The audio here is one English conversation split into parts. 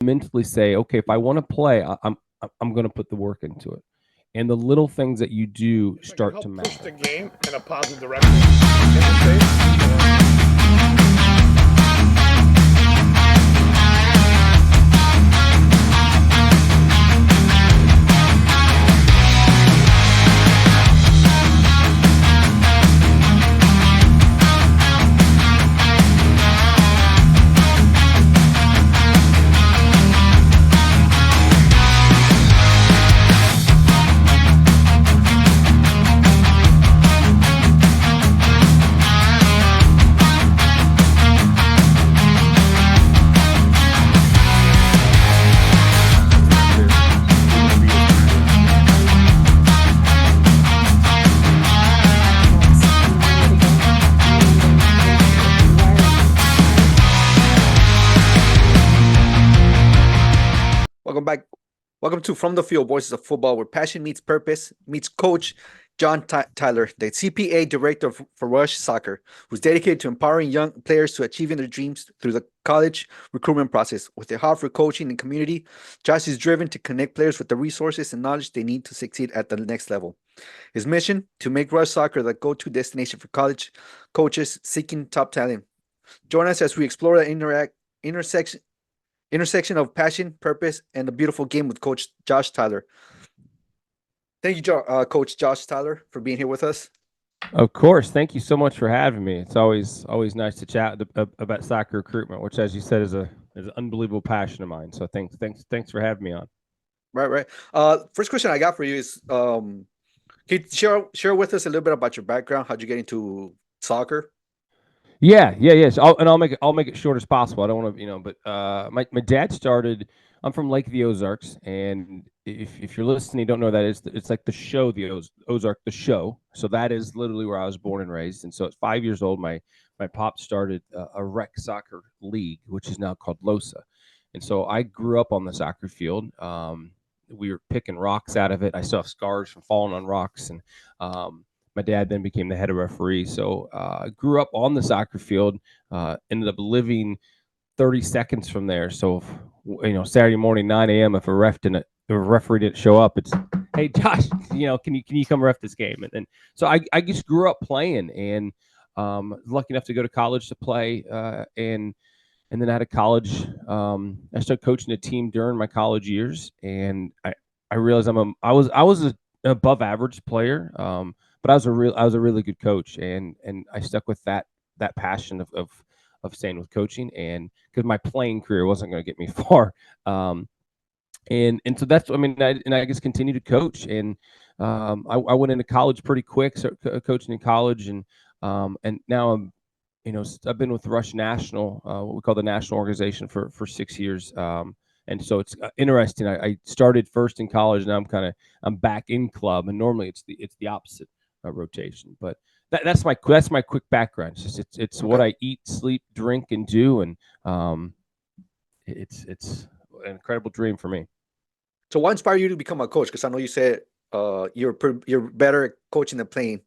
mentally say, okay, if I want to play, I'm going to put the work into it. And the little things that you do start to matter. Push the game in a positive direction in the States. Welcome back. Welcome to From the Field, Voices of Football, where passion meets purpose, meets Coach John Tyler, the CPA Director for Rush Soccer, who's dedicated to empowering young players to achieving their dreams through the college recruitment process. With a heart for coaching and community, Josh is driven to connect players with the resources and knowledge they need to succeed at the next level. His mission, to make Rush Soccer the go-to destination for college coaches seeking top talent. Join us as we explore the intersection of passion, purpose, and the beautiful game with Coach Josh Tyler. Thank you, Coach Josh Tyler, for being here with us. Of course, thank you so much for having me. It's always nice to chat about soccer recruitment, which, as you said, is an unbelievable passion of mine. So thanks for having me on. Right. First question I got for you is, can you share with us a little bit about your background? How'd you get into soccer? Yeah. So I'll make it short as possible. I don't want to, but my dad started. I'm from Lake of the Ozarks, and if you're listening, you don't know what that is. It's like the show, the Ozark, the show. So that is literally where I was born and raised. And so at 5 years old, my pop started a rec soccer league, which is now called LOSA. And so I grew up on the soccer field. We were picking rocks out of it. I still have scars from falling on rocks, and my dad then became the head of referee. So I grew up on the soccer field, ended up living 30 seconds from there. So, Saturday morning, 9 a.m., if a referee didn't show up, it's, hey, Josh, can you come ref this game? And so I just grew up playing, and lucky enough to go to college to play. And then out of college, I started coaching a team during my college years, and I realized I was an above average player. But I was a really good coach, and I stuck with that passion of staying with coaching, and because my playing career wasn't going to get me far, and so that's I just continued to coach, and I went into college pretty quick, coaching in college, and now I'm I've been with Rush National, what we call the national organization, for 6 years. And so it's interesting. I started first in college, and I'm back in club, and normally it's the opposite rotation. But that's my quick background. It's okay. What I eat, sleep, drink, and do, and it's an incredible dream for me. So what inspired you to become a coach? Because I know you said you're better at coaching than playing.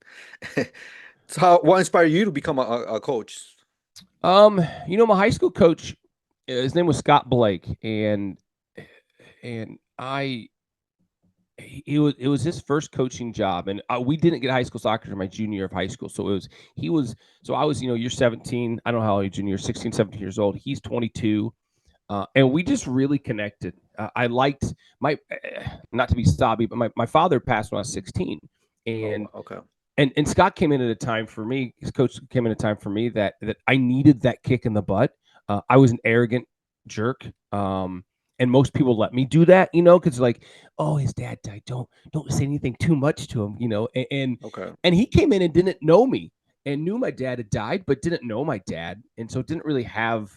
So what inspired you to become a coach? My high school coach, his name was Scott Blake, and it was his first coaching job, and we didn't get high school soccer in my junior year of high school. So I was, you're 17. I don't know how old you're 16, 17 years old. He's 22. And we just really connected. I liked not to be snobby, but my father passed when I was 16. And okay. And Scott came in at a time for me. His coach came in at a time for me that I needed that kick in the butt. I was an arrogant jerk. And most people let me do that, because like, oh, his dad died. Don't say anything too much to him, And okay. And he came in and didn't know me, and knew my dad had died, but didn't know my dad, and so didn't really have,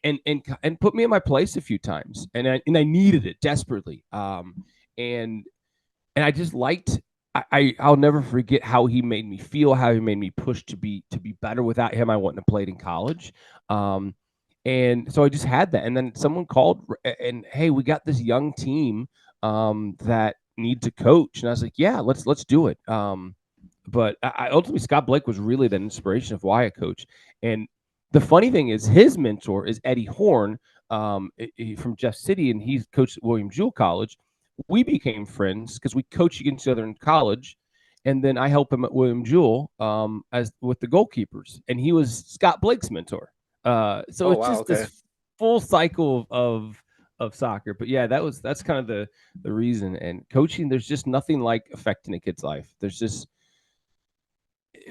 and put me in my place a few times, and I needed it desperately. And I just liked. I'll never forget how he made me feel, how he made me push to be better. Without him, I wouldn't have played in college. And so I just had that. And then someone called and, hey, we got this young team that needs a coach. And I was like, yeah, let's do it. But ultimately, Scott Blake was really the inspiration of why I coach. And the funny thing is, his mentor is Eddie Horn, from Jeff City, and he's coached at William Jewell College. We became friends because we coached against each other in college. And then I helped him at William Jewell as with the goalkeepers, and he was Scott Blake's mentor. So Oh it's wow, just okay. this full cycle of soccer. But yeah, that's kind of the reason. And coaching, there's just nothing like affecting a kid's life. There's just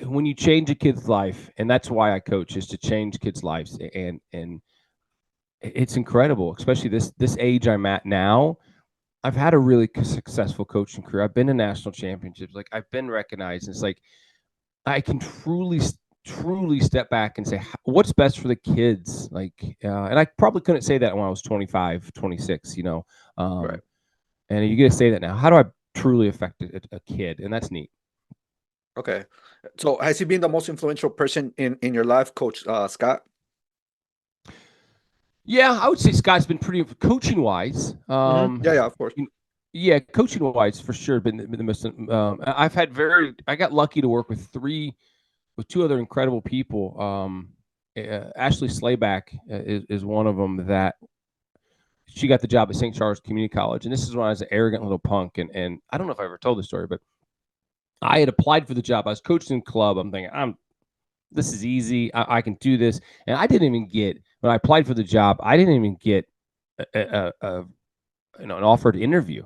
when you change a kid's life, and that's why I coach, is to change kids' lives, and it's incredible, especially this age I'm at now. I've had a really successful coaching career. I've been to national championships. Like I've been recognized. It's like I can truly step back and say what's best for the kids. Like, and I probably couldn't say that when I was 25, 26. Right. And you get to say that now. How do I truly affect a kid? And that's neat. Okay. So has he been the most influential person in your life, Coach Scott? Yeah, I would say Scott's been pretty coaching wise. Yeah, of course. Yeah, coaching wise for sure. Been the most. I've had I got lucky to work with two other incredible people. Ashley Slayback is one of them. That she got the job at St. Charles Community College, and this is when I was an arrogant little punk. And I don't know if I ever told this story, but I had applied for the job. I was coaching in club. I'm thinking, this is easy. I can do this, and I didn't even get when I applied for the job. I didn't even get an offered interview.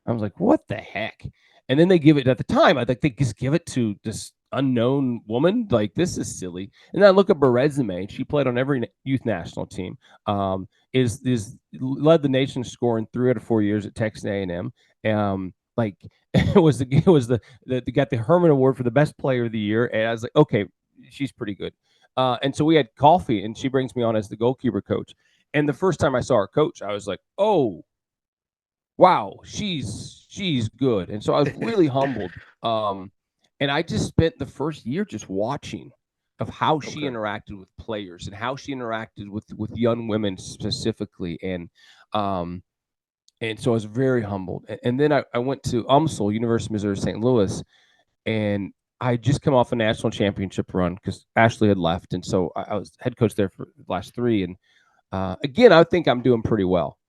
I was like, what the heck? And then they give it at the time. I think they just give it to this unknown woman. Like, this is silly. And then I look up her resume. She played on every youth national team. Is led the nation scoring 3 out of 4 years at Texas A&M. Like it was the got the Herman Award for the best player of the year. And I was like, okay, she's pretty good. And so we had coffee, and she brings me on as the goalkeeper coach. And the first time I saw her coach, I was like, oh, wow, she's good. And so I was really humbled. And I just spent the first year just watching of how she Okay. interacted with players and how she interacted with young women specifically. And so I was very humbled. And then I went to UMSL, University of Missouri St. Louis, and I just come off a national championship run because Ashley had left. And so I was head coach there for the last 3. And again, I think I'm doing pretty well.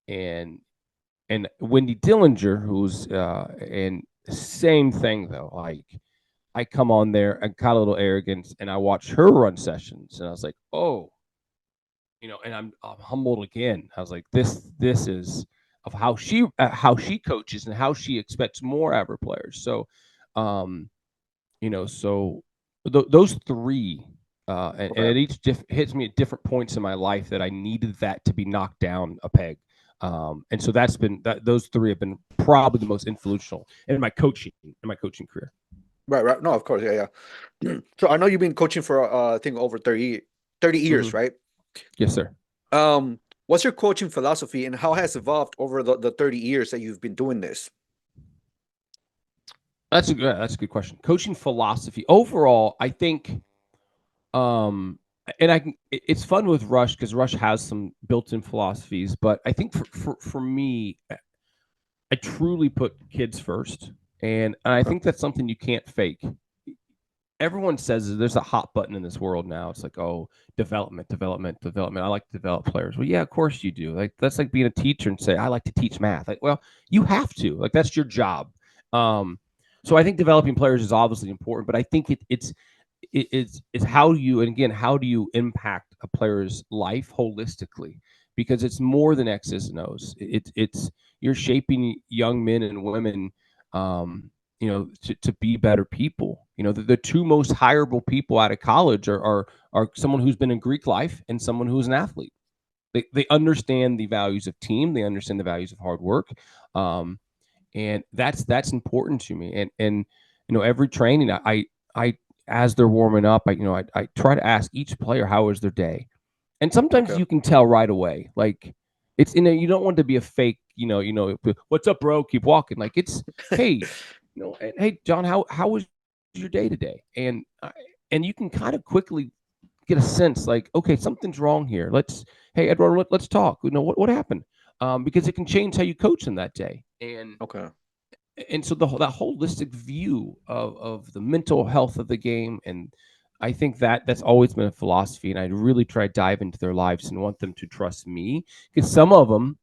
And Wendy Dillinger, who's and same thing though. Like I come on there, I got a little arrogance, and I watch her run sessions, and I was like, oh, and I'm humbled again. I was like, this is of how she coaches and how she expects more out of her players. So, um, so those 3. And Okay. it each hits me at different points in my life that I needed that to be knocked down a peg. And so those 3 have been probably the most influential in my coaching career. Right. No, of course. Yeah. So I know you've been coaching for I think over 30 years, Mm-hmm. right? Yes, sir. What's your coaching philosophy and how has it evolved over the 30 years that you've been doing this? That's a good question. Coaching philosophy overall, I think, and it's fun with Rush because Rush has some built-in philosophies, but I think for me, I truly put kids first, and I Okay. think that's something you can't fake. Everyone says there's a hot button in this world now. It's like, oh, development. I like to develop players. Well, yeah, of course you do. Like that's like being a teacher and say, I like to teach math. Like, well, you have to. Like that's your job. So I think developing players is obviously important, but I think it's how do you, and again, how do you impact a player's life holistically? Because it's more than X's and O's. It's you're shaping young men and women, to be better people. The 2 most hireable people out of college are someone who's been in Greek life and someone who's an athlete. They understand the values of team. They understand the values of hard work. And that's important to me. And every training, I as they're warming up, I try to ask each player how was their day, and sometimes Okay. you can tell right away. Like it's you don't want to be a fake. What's up, bro? Keep walking. Like it's hey, hey John, how was your day today? And you can kind of quickly get a sense like, okay, something's wrong here. Hey Edward, let's talk. What happened? Because it can change how you coach in that day. Okay. And so that holistic view of the mental health of the game and I think that's always been a philosophy, and I really try to dive into their lives and want them to trust me, because some of them,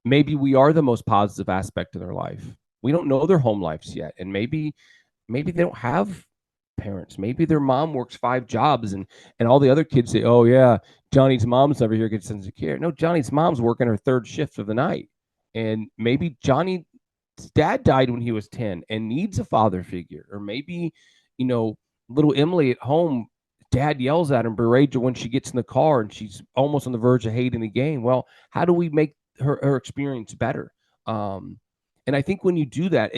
maybe we are the most positive aspect of their life. We don't know their home lives yet, and maybe they don't have parents. Maybe their mom works 5 jobs, and all the other kids say, "Oh yeah, Johnny's mom's never here gets sense of care." No, Johnny's mom's working her third shift of the night, and maybe Johnny's dad died when he was 10 and needs a father figure, or maybe, you know, little Emily at home, dad yells at her and berates her when she gets in the car and she's almost on the verge of hating the game. Well, how do we make her experience better? And I think when you do that,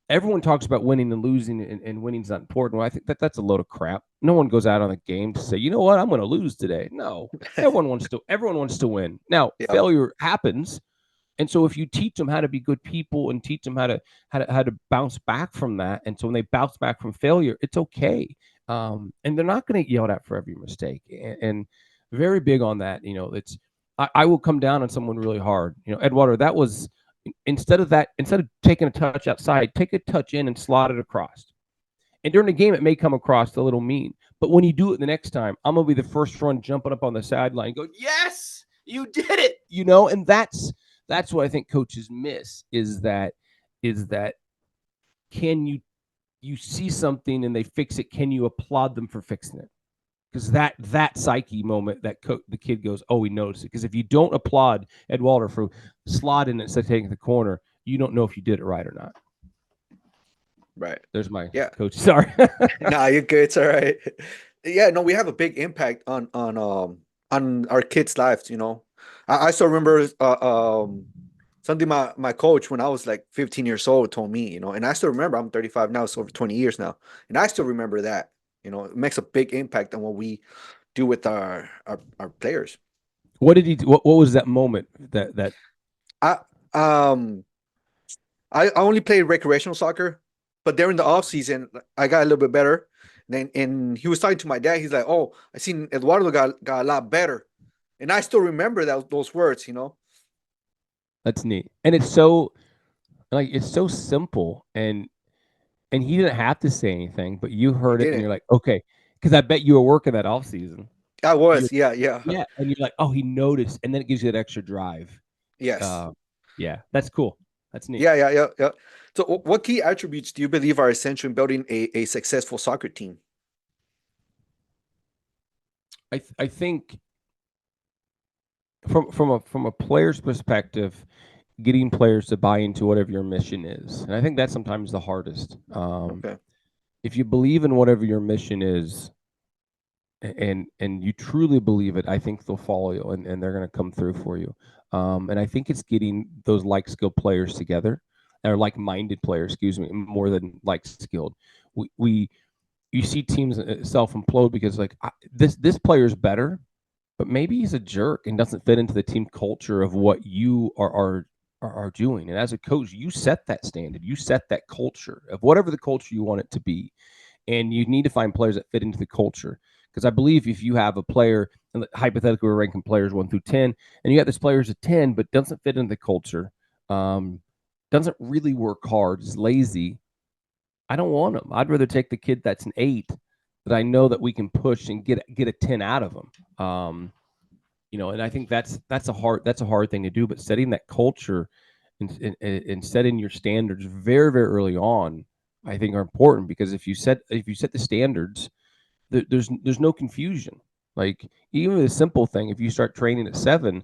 everyone talks about winning and losing, and winning's not important. Well, I think that's a load of crap. No one goes out on a game to say, you know what, I'm going to lose today. No, everyone wants to win. Now, Yeah. failure happens, and so if you teach them how to be good people and teach them how to bounce back from that, and so when they bounce back from failure, it's okay. And they're not going to get yelled at for every mistake. And very big on that. It's I will come down on someone really hard. Edwater, that was instead of taking a touch outside, take a touch in and slot it across. And during the game, it may come across a little mean, but when you do it the next time, I'm gonna be the first one jumping up on the sideline, going, "Yes, you did it!" And that's what I think coaches miss is that can you see something and they fix it? Can you applaud them for fixing it? Because that psyche moment, the kid goes, "Oh, we noticed it." Because if you don't applaud Ed Walter for slotting it instead of taking the corner, you don't know if you did it right or not. Right. There's my Yeah. coach. Sorry. Nah, you're good. It's all right. Yeah, no, we have a big impact on our kids' lives. I still remember something my coach when I was like 15 years old told me. And I still remember. I'm 35 now, so over 20 years now, and I still remember that. It makes a big impact on what we do with our players. What did he do? What was that moment that I um I only played recreational soccer, but during the off season, I got a little bit better. And he was talking to my dad. He's like, "Oh, I seen Eduardo got a lot better," and I still remember those words. that's neat. And it's so simple, and he didn't have to say anything, but you He heard it and didn't. you're like, "Okay," because I bet you were working that off season. I You was, yeah, yeah, Yeah, and you're like, "Oh, he noticed," and then it gives you that extra drive. yes, Uh, yeah, that's cool. That's neat. yeah, yeah, yeah, yeah. So, what key attributes do you believe are essential in building a successful soccer team? I think from a player's perspective, getting players to buy into whatever your mission is, and I think that's sometimes the hardest. Okay, If you believe in whatever your mission is, and you truly believe it, I think they'll follow you, and they're going to come through for you. And I think it's getting those like skilled players together, or like minded players, excuse me, more than like skilled. We You see teams self implode because like this player is better, but maybe he's a jerk and doesn't fit into the team culture of what you are doing. And as a coach, you set that standard, you set that culture of whatever the culture you want it to be, and you need to find players that fit into the culture. Because I believe if you have a player, and hypothetically we're ranking players 1 through 10, and you got this player's a 10, but doesn't fit into the culture, doesn't really work hard, is lazy, I don't want him. I'd rather take the kid that's an 8 that I know that we can push and get a 10 out of him. And I think that's a hard thing to do. But setting that culture and setting your standards very very early on, I think are important, because if you set the standards, there's no confusion. Like even with a simple thing, if you start training at 7,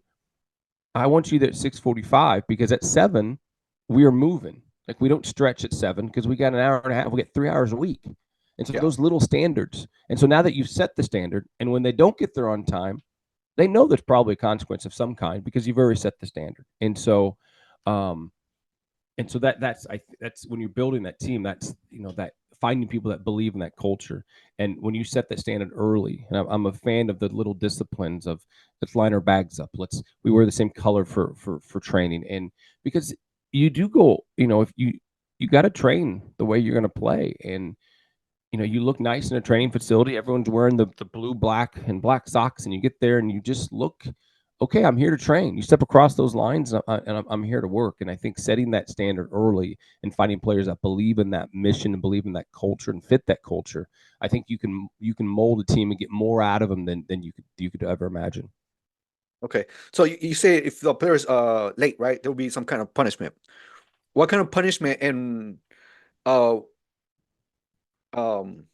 I want you there at 6:45, because at 7 we are moving. Like we don't stretch at 7 because we got an hour and a half. We get 3 hours a week, and so yeah, those little standards. And so now that you've set the standard, and when they don't get there on time, they know there's probably a consequence of some kind because you've already set the standard. Um, and so that's when you're building that team. That's that finding people that believe in that culture. And when you set that standard early, and I'm a fan of the little disciplines of let's line our bags up, we wear the same color for training, and because you do go, if you got to train the way you're going to play, and you look nice in a training facility. Everyone's wearing the blue, black, and black socks, and you get there and you just look okay, I'm here to train. You step across those lines, and I'm here to work. And I think setting that standard early and finding players that believe in that mission and believe in that culture and fit that culture, I think you can mold a team and get more out of them than you could ever imagine. Okay. So you say if the player is late, right, there will be some kind of punishment. What kind of punishment and uh um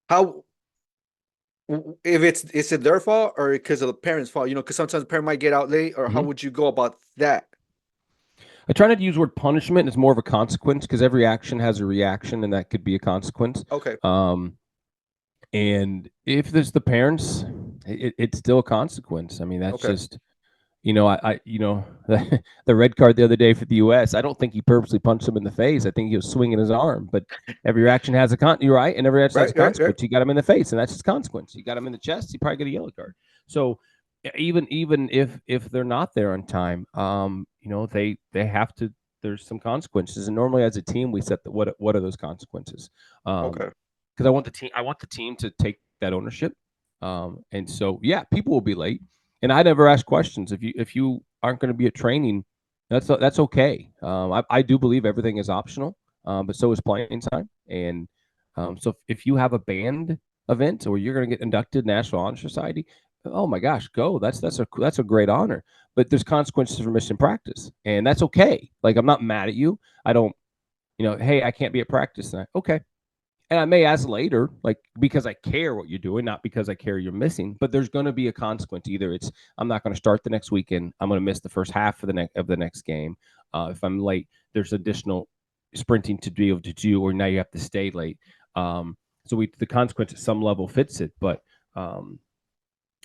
how if is it their fault or because of the parents' fault? Because sometimes the parent might get out late, or how Mm-hmm. would you go about that? I try not to use the word punishment. It's more of a consequence because every action has a reaction, and that could be a consequence. Okay. And if there's the parents, it's still a consequence. I mean, that's Okay. just the red card the other day for the U.S. I don't think he purposely punched him in the face. I think he was swinging his arm. But every reaction has a you're right, and every reaction has Right. a Right. Right. consequence. You got him in the face, and that's his consequence. You got him in the chest, he probably get a yellow card. So even if they're not there on time, they have to. There's some consequences, and normally as a team, we set what are those consequences? Okay. Because I want the team to take that ownership. And so yeah, people will be late, and I never ask questions. If you aren't going to be at training, that's okay. I do believe everything is optional, but so is playing time. And so if you have a band event or you're going to get inducted National Honor Society, oh my gosh, go! That's a great honor. But there's consequences for missing practice, and that's okay. Like I'm not mad at you. I don't, hey, I can't be at practice tonight. Okay, and I may ask later, like because I care what you're doing, not because I care you're missing. But there's going to be a consequence. Either it's I'm not going to start the next weekend. I'm going to miss the first half of the next game. If I'm late, there's additional sprinting to be able to do, or now you have to stay late. So the consequence at some level fits it, but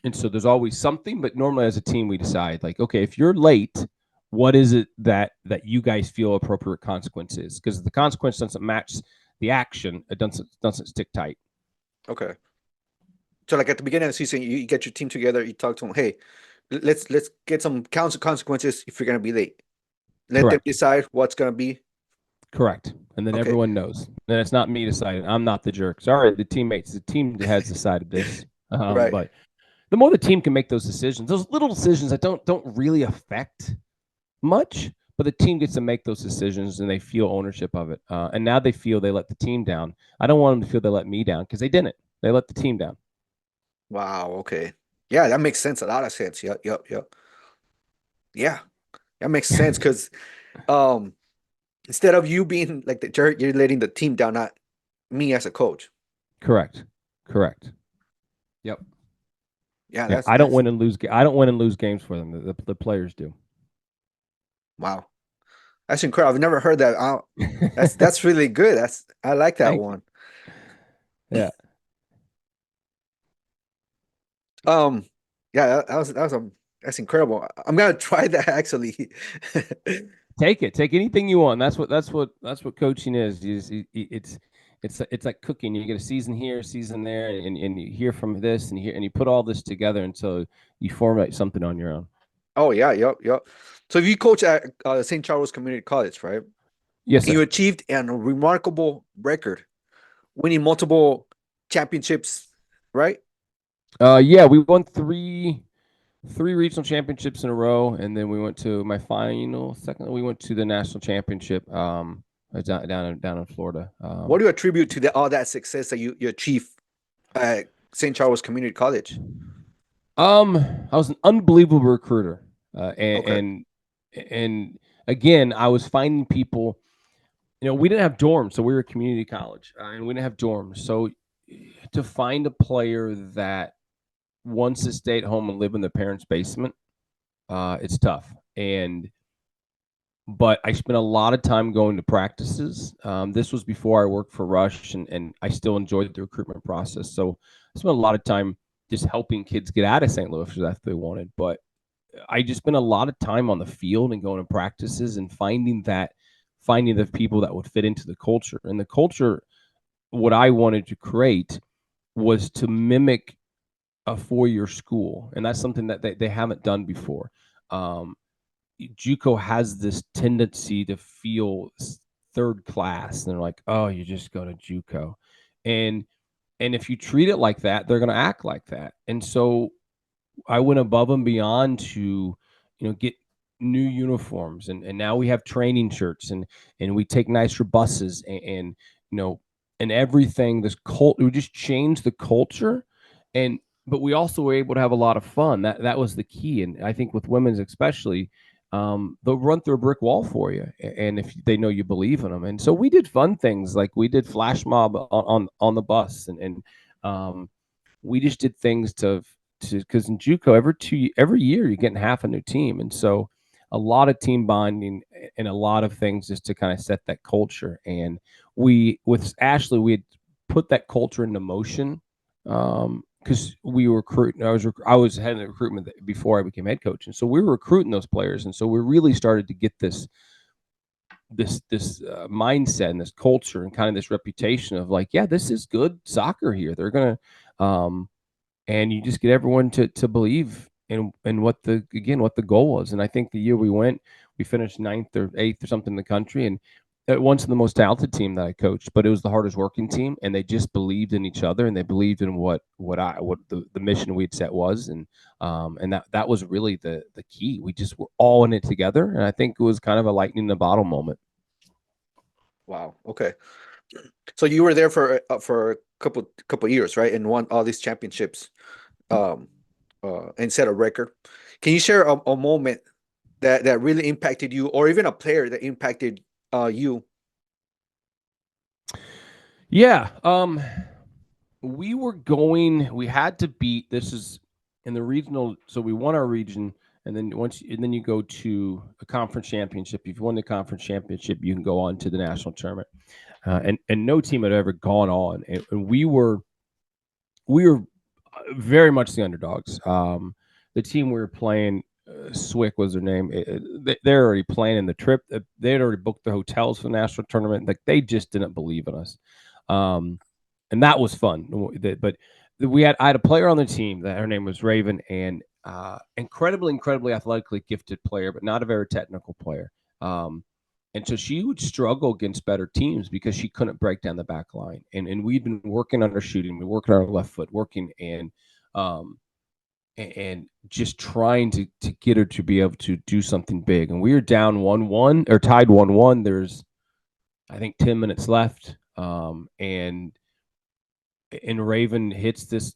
and so there's always something. But normally as a team, we decide like, okay, if you're late, what is it that you guys feel appropriate consequence is? Because if the consequence doesn't match the action, it doesn't stick tight. Okay. So like at the beginning of the season, you get your team together, you talk to them, hey, let's get some consequences if you're gonna be late. Let them Correct. decide what's gonna be. Correct. And then Okay. everyone knows. And it's not me deciding. I'm not the jerk. Sorry, the teammates. The team has decided this. Right. But the more the team can make those decisions, those little decisions that don't really affect much, but the team gets to make those decisions and they feel ownership of it. And now they feel they let the team down. I don't want them to feel they let me down because they didn't. They let the team down. Wow. Okay. Yeah, that makes sense. A lot of sense. Yep. Yep. Yep. Yeah, that makes sense because um instead of you being like the jerk, you're letting the team down, not me as a coach. Correct. Correct. Yep. Yeah, Yeah. that's I don't nice. win and lose. I don't win and lose games for them. The players do. Wow. That's incredible. I've never heard that. That's really good. I like that Thank you. one. Yeah. Um, yeah, that's incredible. I'm gonna try that actually. Take it. Take anything you want. That's what coaching is. It's like cooking. You get a season here, a season there, and you hear from this and you put all this together until you formulate something on your own. Oh yeah, yep, yep. So you coach at St. Charles Community College, right? Yes, And you sir. achieved a remarkable record, winning multiple championships, right? Yeah, we won three regional championships in a row, and then we went to my final second. We went to the national championship. Down in Florida. What do you attribute to all that success that you achieved at St. Charles Community College? I was an unbelievable recruiter, Okay. and again, I was finding people. We didn't have dorms, so we were a community college, and we didn't have dorms. So to find a player that wants to stay at home and live in their parents' basement, it's tough. But I spent a lot of time going to practices. This was before I worked for Rush, and I still enjoyed the recruitment process. So I spent a lot of time just helping kids get out of St. Louis if that's what they wanted. But I just spent a lot of time on the field and going to practices and finding the people that would fit into the culture. And the culture, what I wanted to create was to mimic a 4-year school, and that's something that they haven't done before. Um, JUCO has this tendency to feel third class, and they're like, "Oh, you just go to JUCO," and if you treat it like that, they're going to act like that. And so I went above and beyond to, get new uniforms, and now we have training shirts, and we take nicer buses, and and everything. We just changed the culture, and but we also were able to have a lot of fun. That was the key, and I think with women's especially, they'll run through a brick wall for you, and if they know you believe in them. And so we did fun things, like we did flash mob on the bus, and we just did things to because in JUCO every year you're getting half a new team, and so a lot of team bonding and a lot of things just to kind of set that culture. And we with Ashley, we had put that culture into motion, because we were recruiting. I was head of recruitment before I became head coach, and so we were recruiting those players, and so we really started to get this mindset and this culture and kind of this reputation of like, yeah, this is good soccer here. They're gonna, and you just get everyone to believe in what the goal was. And I think the year we went, we finished 9th or 8th or something in the country, and it wasn't the most talented team that I coached, but it was the hardest working team, and they just believed in each other, and they believed in what the mission we had set was, and that was really the key. We just were all in it together, and I think it was kind of a lightning in the bottle moment. Wow. Okay. So you were there for a couple years, right? And won all these championships, um, and set a record. Can you share a moment that really impacted you, or even a player that impacted you? Yeah. We had to beat, this is in the regional. So we won our region, and then you go to a conference championship. If you won the conference championship, you can go on to the national tournament. And no team had ever gone on. And we were very much the underdogs. The team we were playing, Swick was their name. They're already planning the trip. They had already booked the hotels for the national tournament. Like, they just didn't believe in us, and that was fun. But I had a player on the team that her name was Raven, and incredibly athletically gifted player, but not a very technical player. And so she would struggle against better teams because she couldn't break down the back line. And we'd been working on her shooting, we working on her left foot, um, and just trying to get her to be able to do something big. And we were down 1-1 or tied 1-1. There's, I think, 10 minutes left. And Raven hits this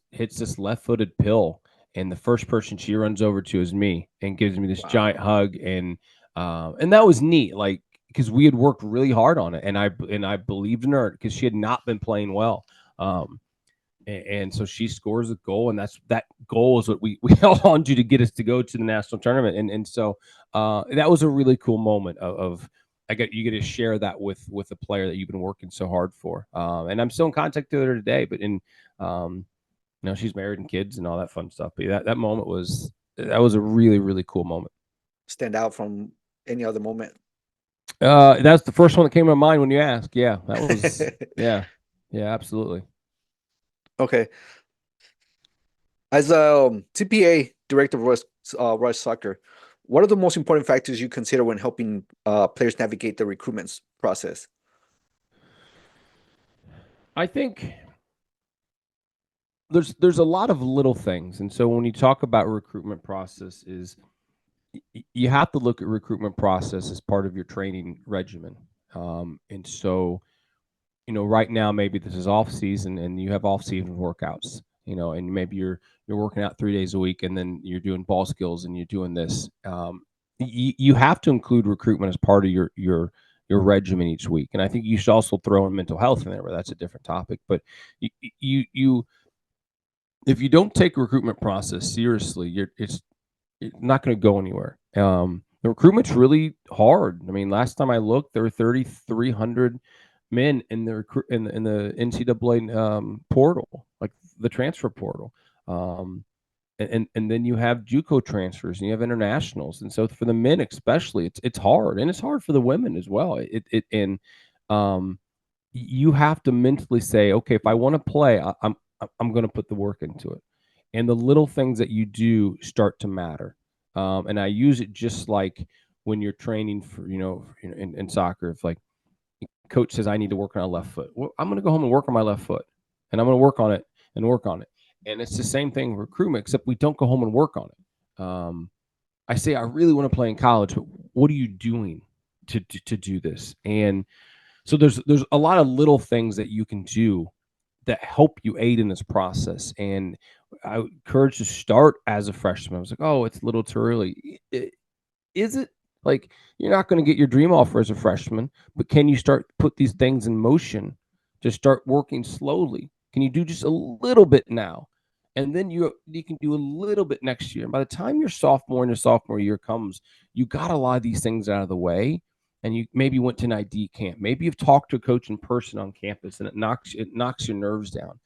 left-footed pill, and the first person she runs over to is me, and gives me this giant hug, and that was neat, like, because we had worked really hard on it, and I believed in her because she had not been playing well. And so she scores a goal, and that goal is what we held on to get us to go to the national tournament. And so that was a really cool moment of you get to share that with a player that you've been working so hard for. And I'm still in contact with her today, but she's married and kids and all that fun stuff. But that moment was a really, really cool moment. Stand out from any other moment? That's the first one that came to mind when you asked. Yeah, that was yeah, absolutely. Okay. As CPA director of Rush Soccer, what are the most important factors you consider when helping players navigate the recruitment process? I think there's a lot of little things, and so when you talk about recruitment process, is you have to look at recruitment process as part of your training regimen. And so, right now maybe this is off season, and you have off season workouts. And maybe you're working out 3 days a week, and then you're doing ball skills, and you're doing this. You have to include recruitment as part of your regimen each week. And I think you should also throw in mental health in there, but that's a different topic. But you if you don't take recruitment process seriously, it's not going to go anywhere. The recruitment's really hard. I mean, last time I looked, there were 3,300 men in the in the NCAA portal, like the transfer portal. And then you have JUCO transfers, and you have internationals, and so for the men especially, it's hard, and it's hard for the women as well. You have to mentally say, okay, if I want to play, I'm going to put the work into it, and the little things that you do start to matter. And I use it just like when you're training for in soccer. If like coach says I need to work on a left foot, well, I'm going to go home and work on my left foot, and I'm going to work on it and work on it. And it's the same thing with recruitment, except we don't go home and work on it. I say I really want to play in college, but what are you doing to do this? And so there's a lot of little things that you can do that help you aid in this process. And I would encourage to start as a freshman. I was like, oh, it's a little too early. Is it? Like, you're not going to get your dream offer as a freshman, but can you start put these things in motion to start working slowly? Can you do just a little bit now? And then you can do a little bit next year. And by the time your sophomore year comes, you got a lot of these things out of the way. And you maybe went to an ID camp. Maybe you've talked to a coach in person on campus, and it knocks your nerves down.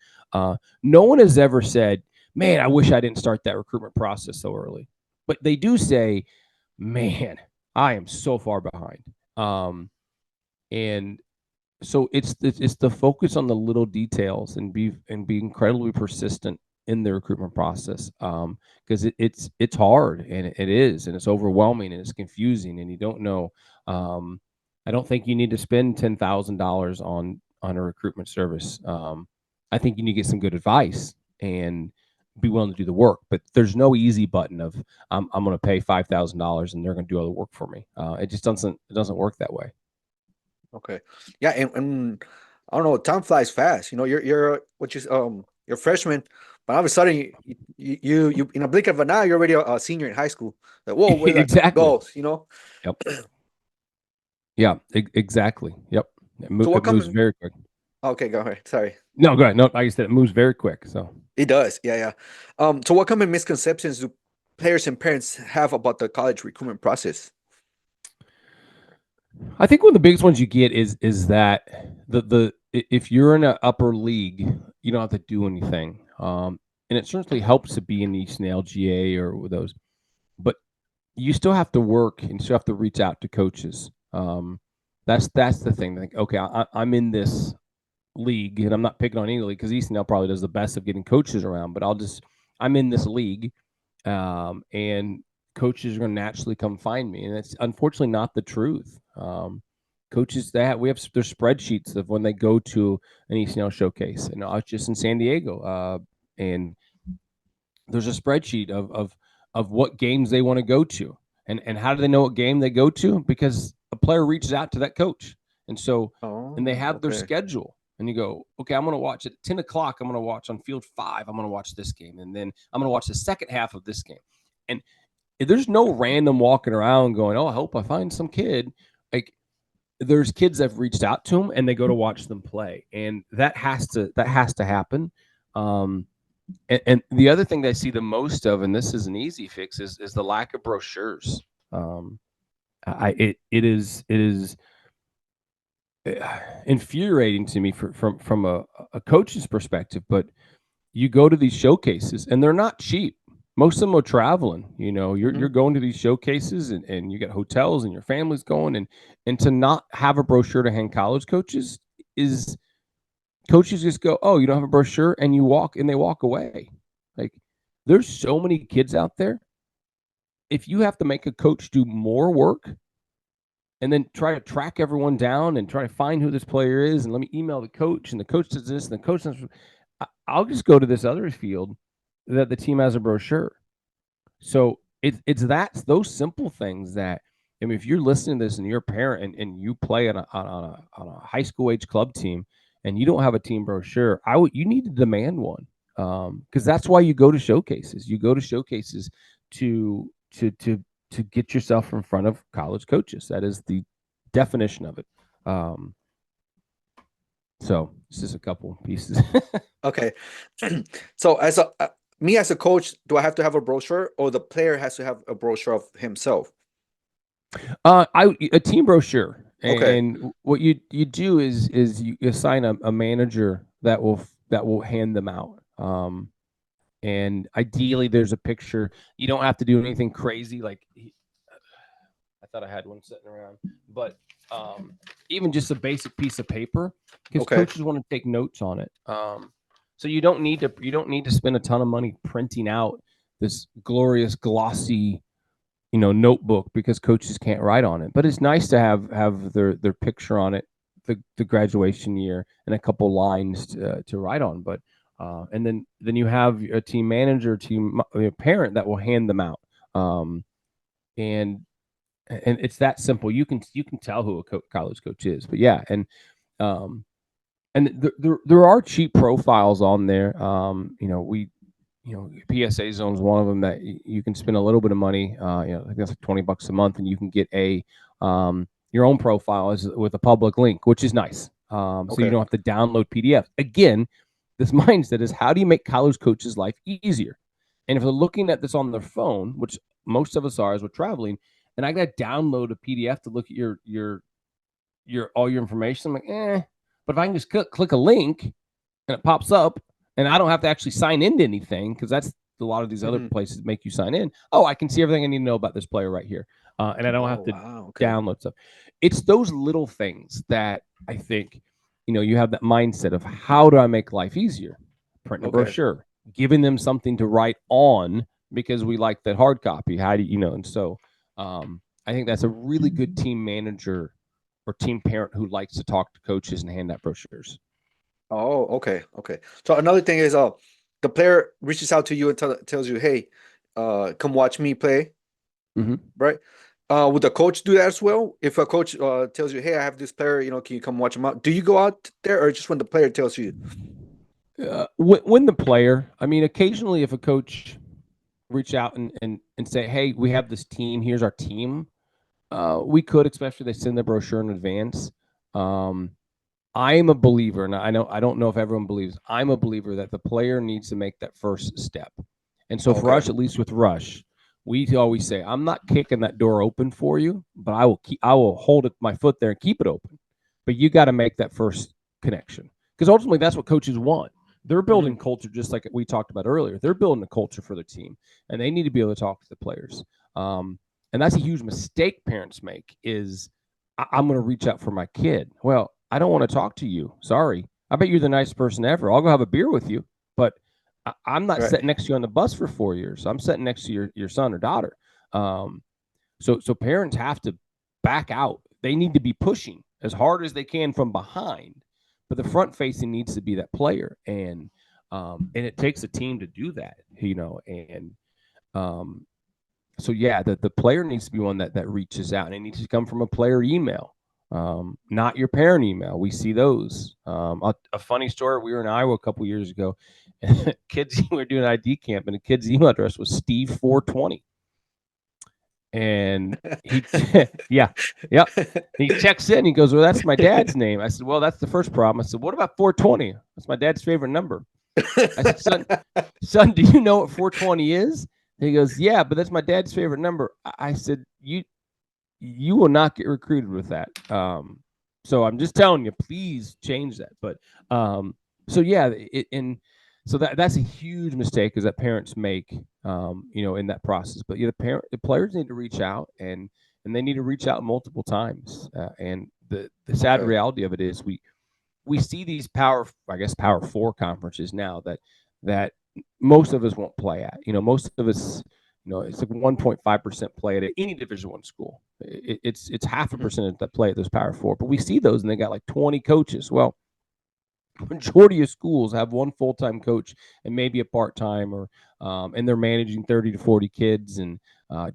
No one has ever said, "Man, I wish I didn't start that recruitment process so early." But they do say, "Man, I am so far behind." And so it's the focus on the little details and be incredibly persistent in the recruitment process, because it's hard, and it is, and it's overwhelming, and it's confusing, and you don't know. I don't think you need to spend $10,000 on a recruitment service. I think you need to get some good advice and be willing to do the work. But there's no easy button of I'm going to pay $5,000 and they're going to do all the work for me. It just doesn't work that way. Okay. Yeah, and I don't know, time flies fast. You know, you're what you you're a freshman, but all of a sudden you in a blink of an eye, you're already a senior in high school. Like, whoa, where that Exactly. goes, you know? Yep. Yeah, exactly. Yep. So what It moves comes very quick. Okay, go ahead. Sorry. No, go ahead. No, like I said, it moves very quick. So It does. Yeah, yeah. So what common misconceptions do players and parents have about the college recruitment process? I think one of the biggest ones you get is that if you're in an upper league, you don't have to do anything. And it certainly helps to be in the East and LGA or those, but you still have to work and still have to reach out to coaches. That's the thing. Like, okay, I'm in this league, and I'm not picking on any league because East and L probably does the best of getting coaches around, but I'm in this league, and coaches are going to naturally come find me, and it's unfortunately not the truth. Coaches we have their spreadsheets of when they go to an ECNL showcase, and I was just in San Diego, and there's a spreadsheet of what games they want to go to, and how do they know what game they go to? Because a player reaches out to that coach, and so and they have their schedule. And you go, okay, I'm going to watch at 10 o'clock. I'm going to watch on field 5. I'm going to watch this game. And then I'm going to watch the second half of this game. And there's no random walking around going, oh, I hope I find some kid. Like, there's kids that have reached out to them and they go to watch them play. And that has to happen. And the other thing that I see the most of, and this is an easy fix, is the lack of brochures. It is infuriating to me from a coach's perspective, but you go to these showcases and they're not cheap. Most of them are traveling. You're going to these showcases and you got hotels and your family's going, and to not have a brochure to hand college coaches is coaches just go, oh, you don't have a brochure, and they walk away. Like, there's so many kids out there. If you have to make a coach do more work and then try to track everyone down and try to find who this player is, and let me email the coach, and the coach does this, and the coach does, I'll just go to this other field that the team has a brochure. So it's those simple things that, I mean, if you're listening to this and you're a parent and you play on a high school age club team and you don't have a team brochure, you need to demand one, because that's why you go to showcases. You go to showcases to get yourself in front of college coaches. That is the definition of it. So it's just a couple pieces. Okay. So as a coach, do I have to have a brochure, or the player has to have a brochure of himself? A team brochure. Okay. And what you do is you assign a manager that will hand them out. And ideally, there's a picture. You don't have to do anything crazy. Like, I thought I had one sitting around, but even just a basic piece of paper, because coaches want to take notes on it. So you don't need to spend a ton of money printing out this glorious glossy, notebook, because coaches can't write on it. But it's nice to have their picture on it, the graduation year, and a couple lines to write on. But And then you have a team manager, parent that will hand them out. And it's that simple. You can tell who a college coach is. But yeah, um, and there are cheap profiles on there. PSA Zone is one of them that you can spend a little bit of money. I think that's like $20 a month, and you can get your own profile with a public link, which is nice. So you don't have to download PDF. Again, this mindset is, how do you make college coaches' life easier? And if they're looking at this on their phone, which most of us are as we're traveling, and I got to download a PDF to look at your all your information, I'm like, eh. But if I can just click a link and it pops up, and I don't have to actually sign into anything, because that's a lot of these other places make you sign in. Oh, I can see everything I need to know about this player right here, and I don't have to download stuff. It's those little things that I think, you have that mindset of, how do I make life easier? Printing a brochure, giving them something to write on, because we like that hard copy. How do you know? And so I think that's a really good team manager or team parent who likes to talk to coaches and hand out brochures. Oh, okay. So another thing is, the player reaches out to you and tells you, hey, come watch me play. Right? Would the coach do that as well? If a coach tells you, hey, I have this player, can you come watch him out? Do you go out there, or just when the player tells you? When the player, occasionally if a coach reach out and say, hey, we have this team, here's our team, we could, especially if they send the brochure in advance. I am a believer, and I don't know if everyone believes, I'm a believer that the player needs to make that first step. And so for us, at least with Rush, we always say, I'm not kicking that door open for you, but I will hold my foot there and keep it open. But you got to make that first connection, because ultimately that's what coaches want. They're building culture, just like we talked about earlier. They're building a culture for the team, and they need to be able to talk to the players. And that's a huge mistake parents make, is I'm going to reach out for my kid. Well, I don't want to talk to you. Sorry. I bet you're the nicest person ever. I'll go have a beer with you, but I'm not sitting next to you on the bus for 4 years. I'm sitting next to your son or daughter. So parents have to back out. They need to be pushing as hard as they can from behind, but the front facing needs to be that player. And it takes a team to do that, so yeah, the player needs to be one that reaches out, and it needs to come from a player email. Not your parent email. We see those. A funny story, we were in Iowa a couple years ago, and kids, we were doing an ID camp, and a kid's email address was Steve420. And he he checks in, he goes, well, that's my dad's name. I said, well, that's the first problem. I said, what about 420? That's my dad's favorite number. I said, son, do you know what 420 is? He goes, yeah, but that's my dad's favorite number. I said, you will not get recruited with that. So I'm just telling you, please change that. But so yeah, that's a huge mistake, is that parents make, in that process. But the players need to reach out, and they need to reach out multiple times. And the sad reality of it is, we see these power 4 conferences now that most of us won't play at. Most of us, it's like 1.5% play at any Division I school. It's 0.5% that play at those Power 4. But we see those, and they got like 20 coaches. Well, majority of schools have one full-time coach and maybe a part-time, or and they're managing 30 to 40 kids and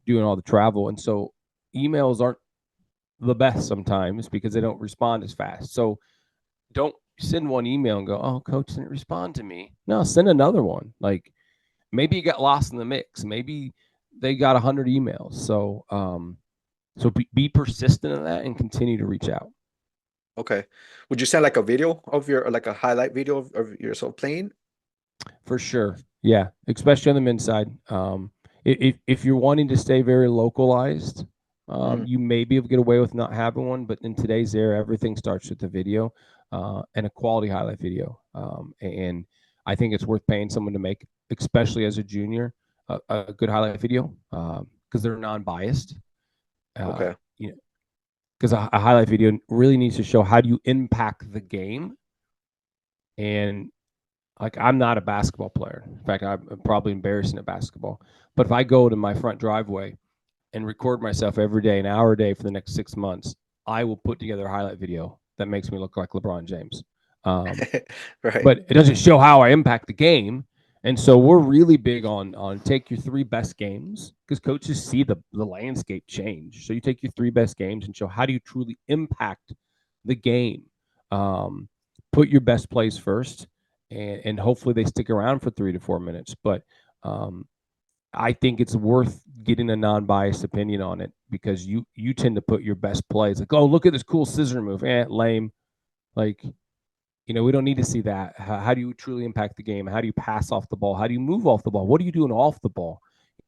doing all the travel. And so emails aren't the best sometimes, because they don't respond as fast. So don't send one email and go, oh, coach didn't respond to me. No, send another one. Like, maybe you got lost in the mix. Maybe they got 100 emails. So be persistent in that and continue to reach out. Okay. Would you send like a video of like a highlight video of yourself playing? For sure. Yeah. Especially on the men's side. If you're wanting to stay very localized, you may be able to get away with not having one, but in today's era, everything starts with the video, and a quality highlight video. And I think it's worth paying someone to make, especially as a junior, a good highlight video, because they're non-biased. Because a highlight video really needs to show how do you impact the game. And like, I'm not a basketball player. In fact, I'm probably embarrassing at basketball. But if I go to my front driveway and record myself every day, an hour a day for the next 6 months, I will put together a highlight video that makes me look like LeBron James. Right. But it doesn't show how I impact the game. And so we're really big on take your 3 best games because coaches see the landscape change. So you take your 3 best games and show how do you truly impact the game. Put your best plays first, and hopefully they stick around for 3 to 4 minutes. But I think it's worth getting a non-biased opinion on it because you tend to put your best plays like, oh, look at this cool scissor move, lame, like. We don't need to see that. How do you truly impact the game? How do you pass off the ball? How do you move off the ball? What are you doing off the ball?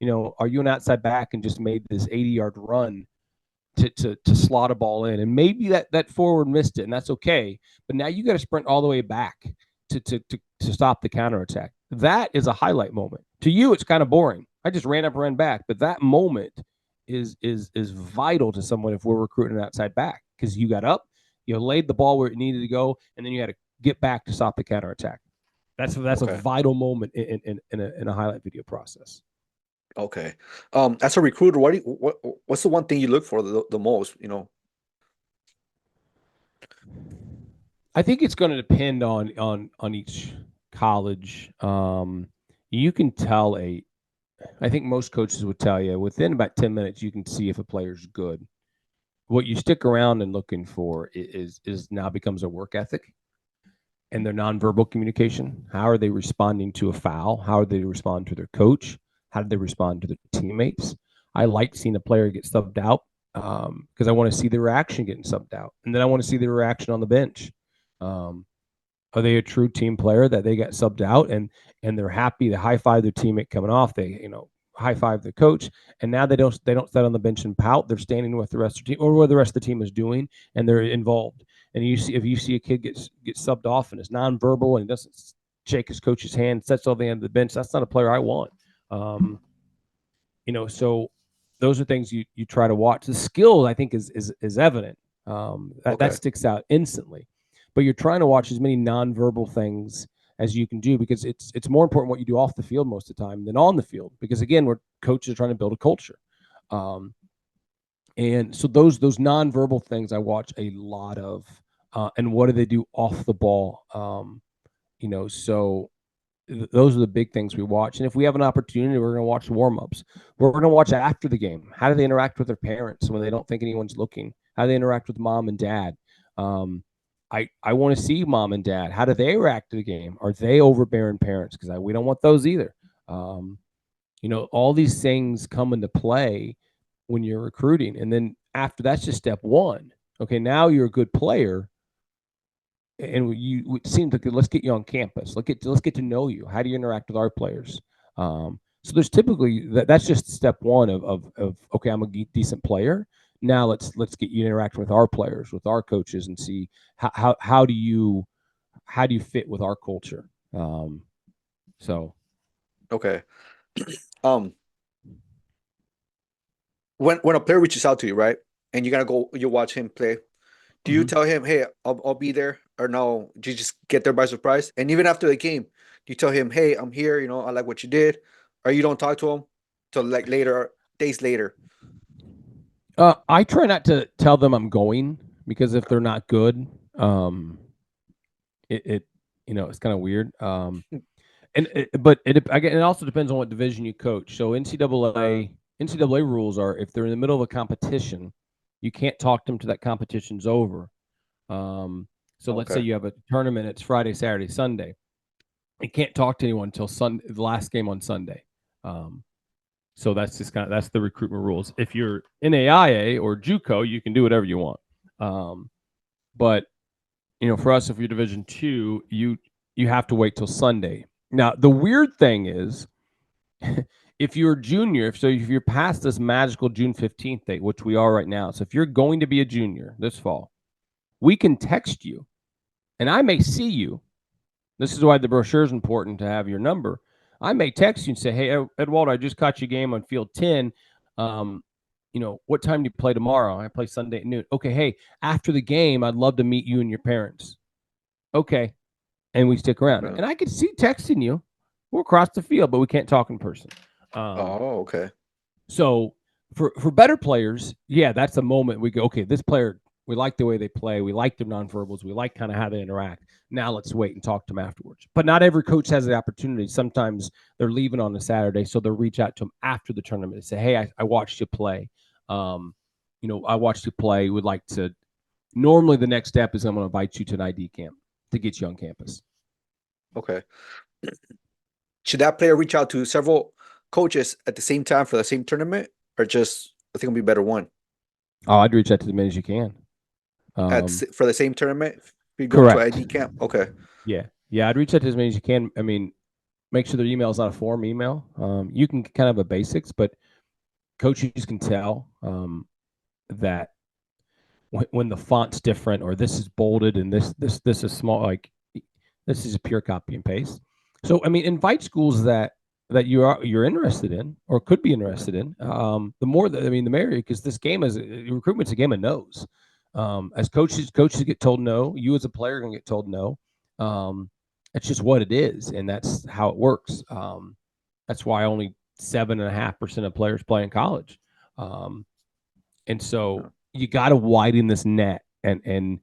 Are you an outside back and just made this 80-yard run to slot a ball in? And maybe that forward missed it, and that's okay. But now you got to sprint all the way back to stop the counterattack. That is a highlight moment. To you, it's kind of boring. I just ran up, ran back. But that moment is vital to someone if we're recruiting an outside back because you got up, you laid the ball where it needed to go, and then you had to get back to stop the counterattack. That's Okay. a vital moment in a highlight video process. Okay. As a recruiter, what's the one thing you look for the most? I think it's going to depend on each college. You can tell I think most coaches would tell you within about 10 minutes you can see if a player's good. What you stick around and looking for is now becomes a work ethic and their nonverbal communication. How are they responding to a foul? How are they respond to their coach? How do they respond to their teammates? I like seeing a player get subbed out because I want to see the reaction getting subbed out, and then I want to see the reaction on the bench. Are they a true team player that they got subbed out and they're happy to high five their teammate coming off? They high five the coach, and now they don't sit on the bench and pout. They're standing with the rest of the team or what the rest of the team is doing, and they're involved. And if you see a kid get subbed off and is nonverbal and he doesn't shake his coach's hand, sets on the end of the bench, that's not a player I want. So those are things you try to watch. The skill I think is evident. That sticks out instantly, but you're trying to watch as many nonverbal things as you can do because it's more important what you do off the field most of the time than on the field because again we're coaches are trying to build a culture. And so those nonverbal things I watch a lot of, and what do they do off the ball? So those are the big things we watch. And if we have an opportunity, we're going to watch warm-ups. We're going to watch after the game. How do they interact with their parents when they don't think anyone's looking? How do they interact with mom and dad? I want to see mom and dad. How do they react to the game? Are they overbearing parents? Because we don't want those either. All these things come into play when you're recruiting. And then after that's just step one. Okay, now you're a good player. And it seems like let's get you on campus. Let's get to know you. How do you interact with our players? So there's typically that's just step one of okay, I'm a decent player. Now let's get you interacting with our players, with our coaches, and see how do you fit with our culture. Okay. When a player reaches out to you, right, and you watch him play, do you tell him, hey, I'll be there, or no? Do you just get there by surprise? And even after the game, do you tell him, hey, I'm here, I like what you did, or you don't talk to him till like days later? I try not to tell them I'm going because if they're not good, it's kind of weird. But it also depends on what division you coach. So NCAA rules are if they're in the middle of a competition, you can't talk to them till that competition's over. Let's say you have a tournament, it's Friday, Saturday, Sunday. You can't talk to anyone until Sunday, the last game on Sunday. So that's just that's the recruitment rules. If you're NAIA or JUCO, you can do whatever you want. But for us, if you're Division II, you have to wait till Sunday. Now, the weird thing is, if you're a junior, if you're past this magical June 15th date, which we are right now, so if you're going to be a junior this fall, we can text you, and I may see you. This is why the brochure is important to have your number. I may text you and say, hey, Edwaldo, I just caught you a game on field 10. What time do you play tomorrow? I play Sunday at noon. Okay, hey, after the game, I'd love to meet you and your parents. Okay. And we stick around. And I could see texting you. We're across the field, but we can't talk in person. Okay. So for better players, yeah, that's a moment we go, okay, this player We like the way they play. We like their nonverbals. We like kind of how they interact. Now let's wait and talk to them afterwards. But not every coach has the opportunity. Sometimes they're leaving on a Saturday, so they'll reach out to them after the tournament and say, "Hey, I watched you play. I watched you play. Would like to." Normally, the next step is I'm going to invite you to an ID camp to get you on campus. Okay. Should that player reach out to several coaches at the same time for the same tournament, or just I think it'll be better one Oh, I'd reach out to as many as you can. for the same tournament? If you go to Correct. ID camp, okay. Yeah. I'd reach out to as many as you can. I mean, make sure their email is not a form email. You can kind of have a basics, but coaches can tell that when the font's different or this is bolded and this is small, like this is a pure copy and paste. So I mean, invite schools that you're interested in or could be interested in. The more that, I mean, the merrier, because this game is recruitment's a game of no's. As coaches get told no, you as a player are gonna get told no. That's just what it is, and that's how it works. That's why only 7.5% of players play in college. And so you got to widen this net and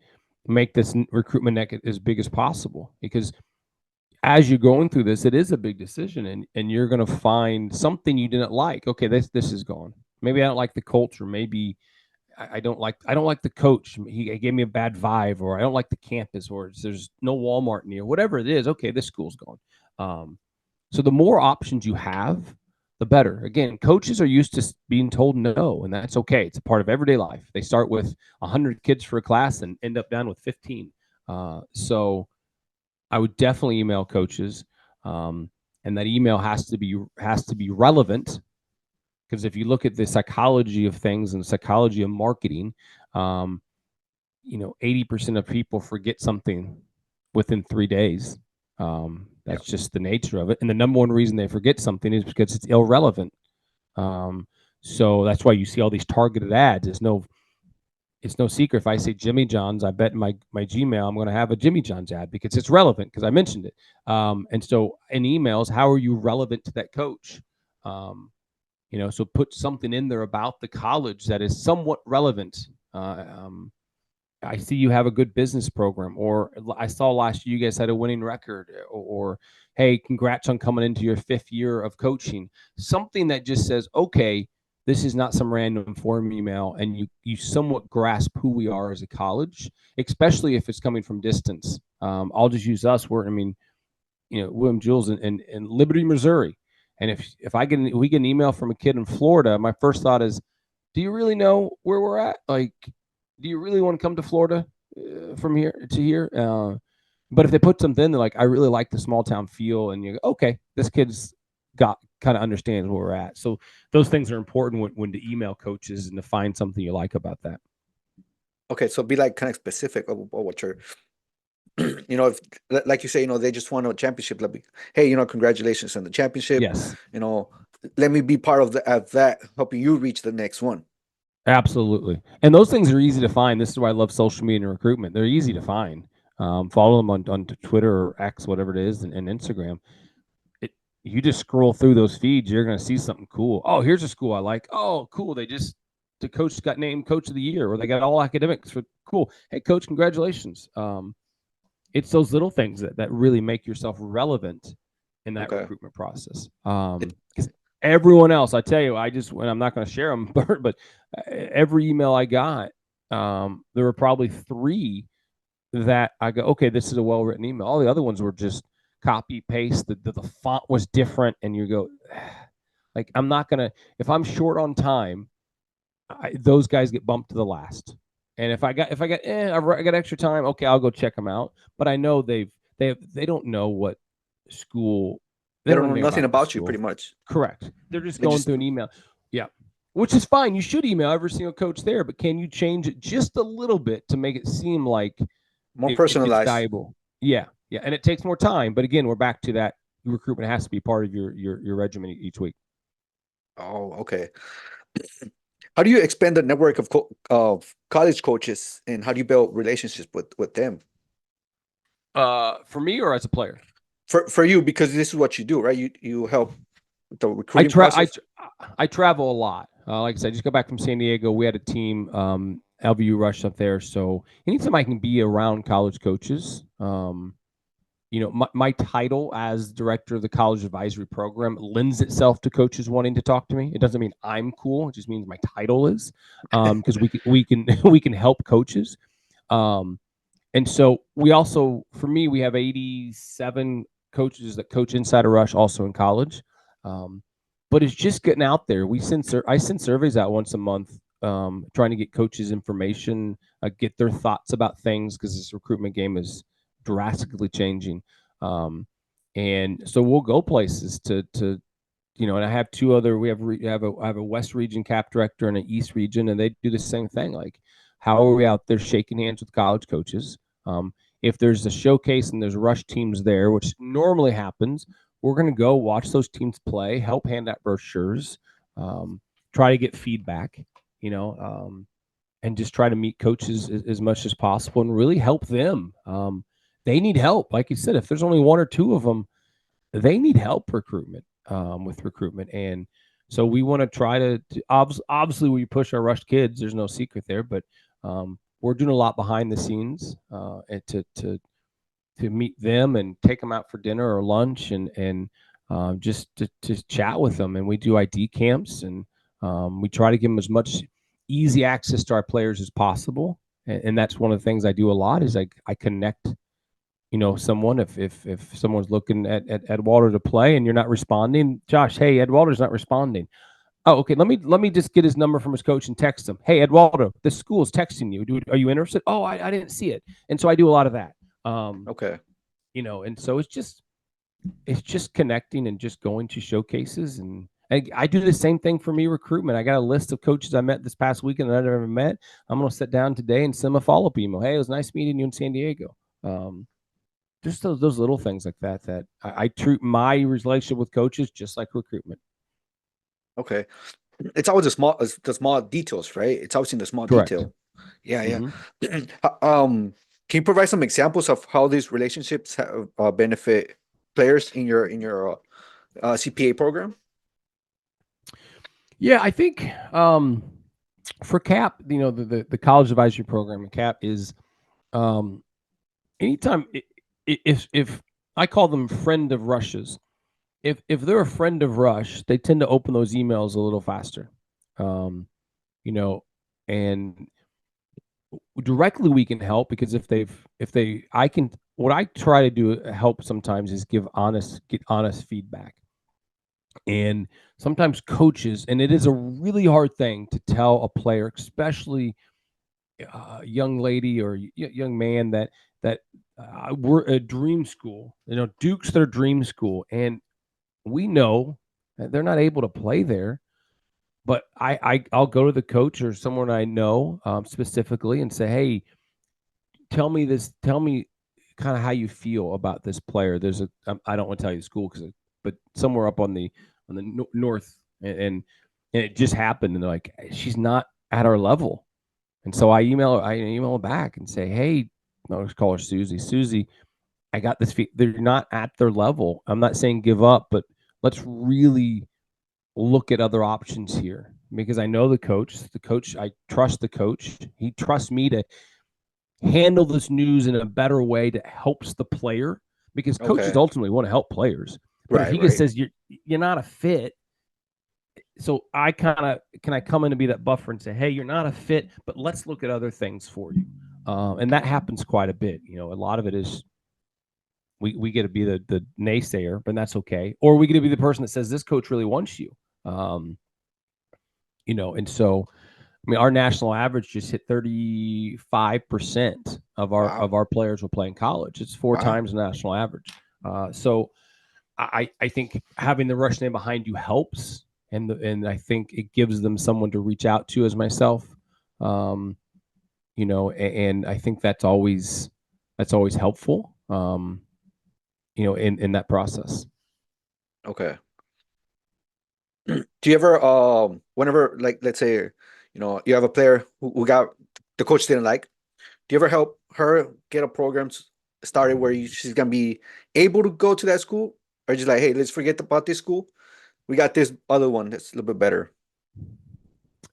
make this recruitment net as big as possible, because as you're going through this, it is a big decision, and you're going to find something you didn't like. Okay, this is gone. Maybe I don't like the culture. Maybe I don't like the coach. He gave me a bad vibe, or I don't like the campus, or there's no Walmart near. Whatever it is, okay, this school's gone. So the more options you have, the better. Again, coaches are used to being told no, and that's okay. It's a part of everyday life. They start with 100 kids for a class and end up down with 15. So I would definitely email coaches, and that email has to be relevant, because if you look at the psychology of things and the psychology of marketing, 80% of people forget something within 3 days. That's just the nature of it. And the number one reason they forget something is because it's irrelevant. So that's why you see all these targeted ads. It's no secret. If I say Jimmy John's, I bet in my Gmail I'm going to have a Jimmy John's ad because it's relevant, because I mentioned it. And so in emails, how are you relevant to that coach? So put something in there about the college that is somewhat relevant. I see you have a good business program, or I saw last year you guys had a winning record, or hey, congrats on coming into your 5th year of coaching. Something that just says, okay, this is not some random form email, and you somewhat grasp who we are as a college, especially if it's coming from distance. I'll just use us. William Jules in Liberty, Missouri. And if we get an email from a kid in Florida, my first thought is, do you really know where we're at? Like, do you really want to come to Florida from here to here? But if they put something in, they're like, I really like the small town feel, and you go, okay, this kid's got kind of understands where we're at. So those things are important when to email coaches and to find something you like about that. Okay, so be like kind of specific of what you're, if like you say, they just won a championship. Let me, hey, congratulations on the championship. Yes. Let me be part of that, helping you reach the next one. Absolutely. And those things are easy to find. This is why I love social media and recruitment. They're easy to find. Follow them on Twitter or X, whatever it is, and Instagram. You just scroll through those feeds, you're going to see something cool. Oh, here's a school I like. Oh, cool. The coach got named coach of the year, or they got all academics for cool. Hey, coach, congratulations. It's those little things that really make yourself relevant in that recruitment process. Because everyone else, I tell you, I'm not going to share them, but every email I got, there were probably 3 that I go, okay, this is a well-written email. All the other ones were just copy paste. The font was different, and you go, like, I'm not going to, if I'm short on time, those guys get bumped to the last. And if I got I got extra time, okay, I'll go check them out. But I know they don't know what school. They don't know nothing about you, pretty much. Correct. They're just going through an email. Yeah, which is fine. You should email every single coach there, but can you change it just a little bit to make it seem like more personalized? It's valuable. Yeah, and it takes more time. But again, we're back to that. Recruitment has to be part of your regimen each week. Oh, okay. How do you expand the network of college coaches, and how do you build relationships with them? For me, or as a player? For you, because this is what you do, right? You help with the recruiting process. I travel a lot. Like I said, I just got back from San Diego. We had a team LVU Rush up there. So anytime I can be around college coaches, my title as director of the college advisory program lends itself to coaches wanting to talk to me. It doesn't mean I'm cool. It just means my title is, because we can we can help coaches. And so we also, for me, we have 87 coaches that coach inside of Rush, also in college. But it's just getting out there. I send surveys out once a month, trying to get coaches information, get their thoughts about things, because this recruitment game is drastically changing. And so we'll go places to and I have two other. I have a West region cap director and an East region, and they do the same thing. Like, how are we out there shaking hands with college coaches? If there's a showcase and there's Rush teams there, which normally happens, we're going to go watch those teams play, help hand out brochures, try to get feedback, and just try to meet coaches as much as possible and really help them. They need help. Like you said, if there's only one or two of them, they need help with recruitment. And so we want to try to obviously we push our Rush kids. There's no secret there, but we're doing a lot behind the scenes to meet them and take them out for dinner or lunch and just to chat with them. And we do ID camps, and we try to give them as much easy access to our players as possible. And that's one of the things I do a lot is I connect someone, if someone's looking at Ed Walter to play and you're not responding, Josh, hey, Ed Walter's not responding. Oh, okay. Let me just get his number from his coach and text him. Hey, Ed Walter, this school is texting you. Are you interested? Oh, I didn't see it. And so I do a lot of that. Okay. And so it's just connecting and just going to showcases. And I do the same thing for me recruitment. I got a list of coaches I met this past weekend that I never met. I'm going to sit down today and send them a follow-up email. Hey, it was nice meeting you in San Diego. Just those little things like that I treat my relationship with coaches just like recruitment. Okay. It's always the small details, right? It's always in the small Correct. detail. Yeah, yeah. Mm-hmm. Can you provide some examples of how these relationships have, benefit players in your CPA program? Yeah, I think for CAP, the college advisory program, CAP is anytime if I call them friend of Rushes, if they're a friend of Rush, they tend to open those emails a little faster, and directly we can help because what I try to do help sometimes is get honest feedback. And sometimes coaches, and it is a really hard thing to tell a player, especially a young lady or young man, that we're a dream school. Duke's their dream school, and we know that they're not able to play there. But I'll go to the coach or someone I know specifically and say, hey, tell me kind of how you feel about this player. I don't want to tell you the school but somewhere up on the north, and it just happened, and they're like, she's not at our level. And so I email her back and say, hey, let's call her Susie. Susie, I got this. They're not at their level. I'm not saying give up, but let's really look at other options here, because I know the coach. I trust the coach. He trusts me to handle this news in a better way that helps the player, because coaches ultimately want to help players. But if he just says you're not a fit, so can I come in and be that buffer and say, hey, you're not a fit, but let's look at other things for you. And that happens quite a bit. A lot of it is we get to be the naysayer, but that's okay. Or we get to be the person that says this coach really wants you. And so our national average just hit 35% of our players will play in college. It's four times the national average. So I think having the Rush name behind you helps, and I think it gives them someone to reach out to, as myself. And I think that's always helpful. In that process. Okay. Do you ever whenever, like, let's say you have a player who got the coach didn't like, do you ever help her get a program started where she's gonna be able to go to that school, or just like, hey, let's forget about this school, we got this other one that's a little bit better?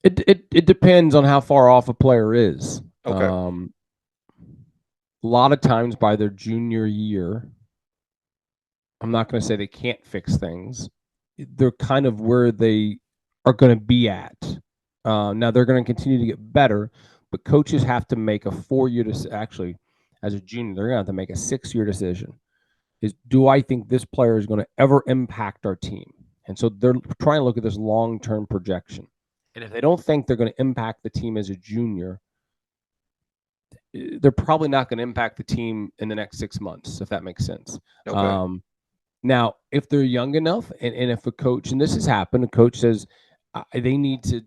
It depends on how far off a player is. Okay. A lot of times by their junior year, I'm not going to say they can't fix things. They're kind of where they are going to be at. Now they're going to continue to get better, but coaches have to make a 4-year actually, as a junior, they're going to have to make a 6-year decision. Is, do I think this player is going to ever impact our team? And so they're trying to look at this long-term projection. And if they don't think they're going to impact the team as a junior, they're probably not going to impact the team in the next 6 months, if that makes sense. Okay. Now, if they're young enough, and if a coach, and this has happened, a coach says they need to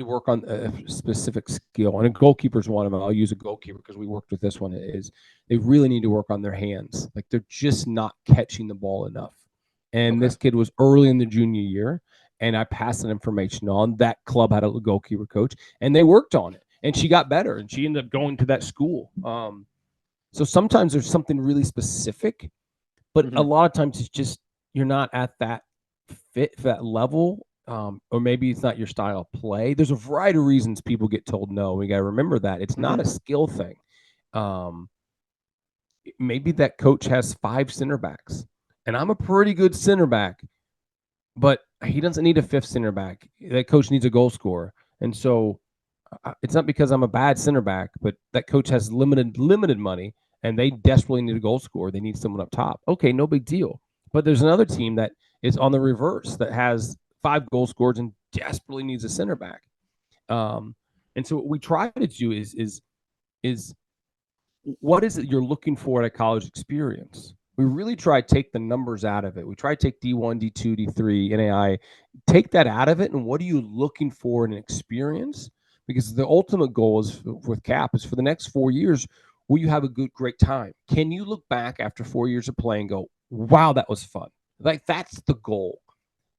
work on a specific skill, and a goalkeeper is one of them. I'll use a goalkeeper because we worked with this one. Is they really need to work on their hands, like they're just not catching the ball enough. And Okay. this kid was early in the junior year, and I passed that information on. That club had a goalkeeper coach, and they worked on it, and she got better, and she ended up going to that school. So sometimes there's something really specific, but a lot of times it's just you're not at that fit for that level, or maybe it's not your style of play. There's a variety of reasons people get told no. We got to remember that it's not a skill thing. Um, Maybe that coach has 5 center backs, and I'm a pretty good center back, but he doesn't need a fifth center back. That coach needs a goal scorer, and so it's not because I'm a bad center back, but that coach has limited money, and they desperately need a goal scorer. They need someone up top. Okay, no big deal. But there's another team that is on the reverse that has 5 goal scorers and desperately needs a center back. And so what we try to do is what is it you're looking for at a college experience? We really try to take the numbers out of it. We try to take D1, D2, D3, NAI, take that out of it. And what are you looking for in an experience? Because the ultimate goal is with CAP is for the next 4 years, will you have a great time? Can you look back after 4 years of play and go, wow, that was fun? Like that's the goal.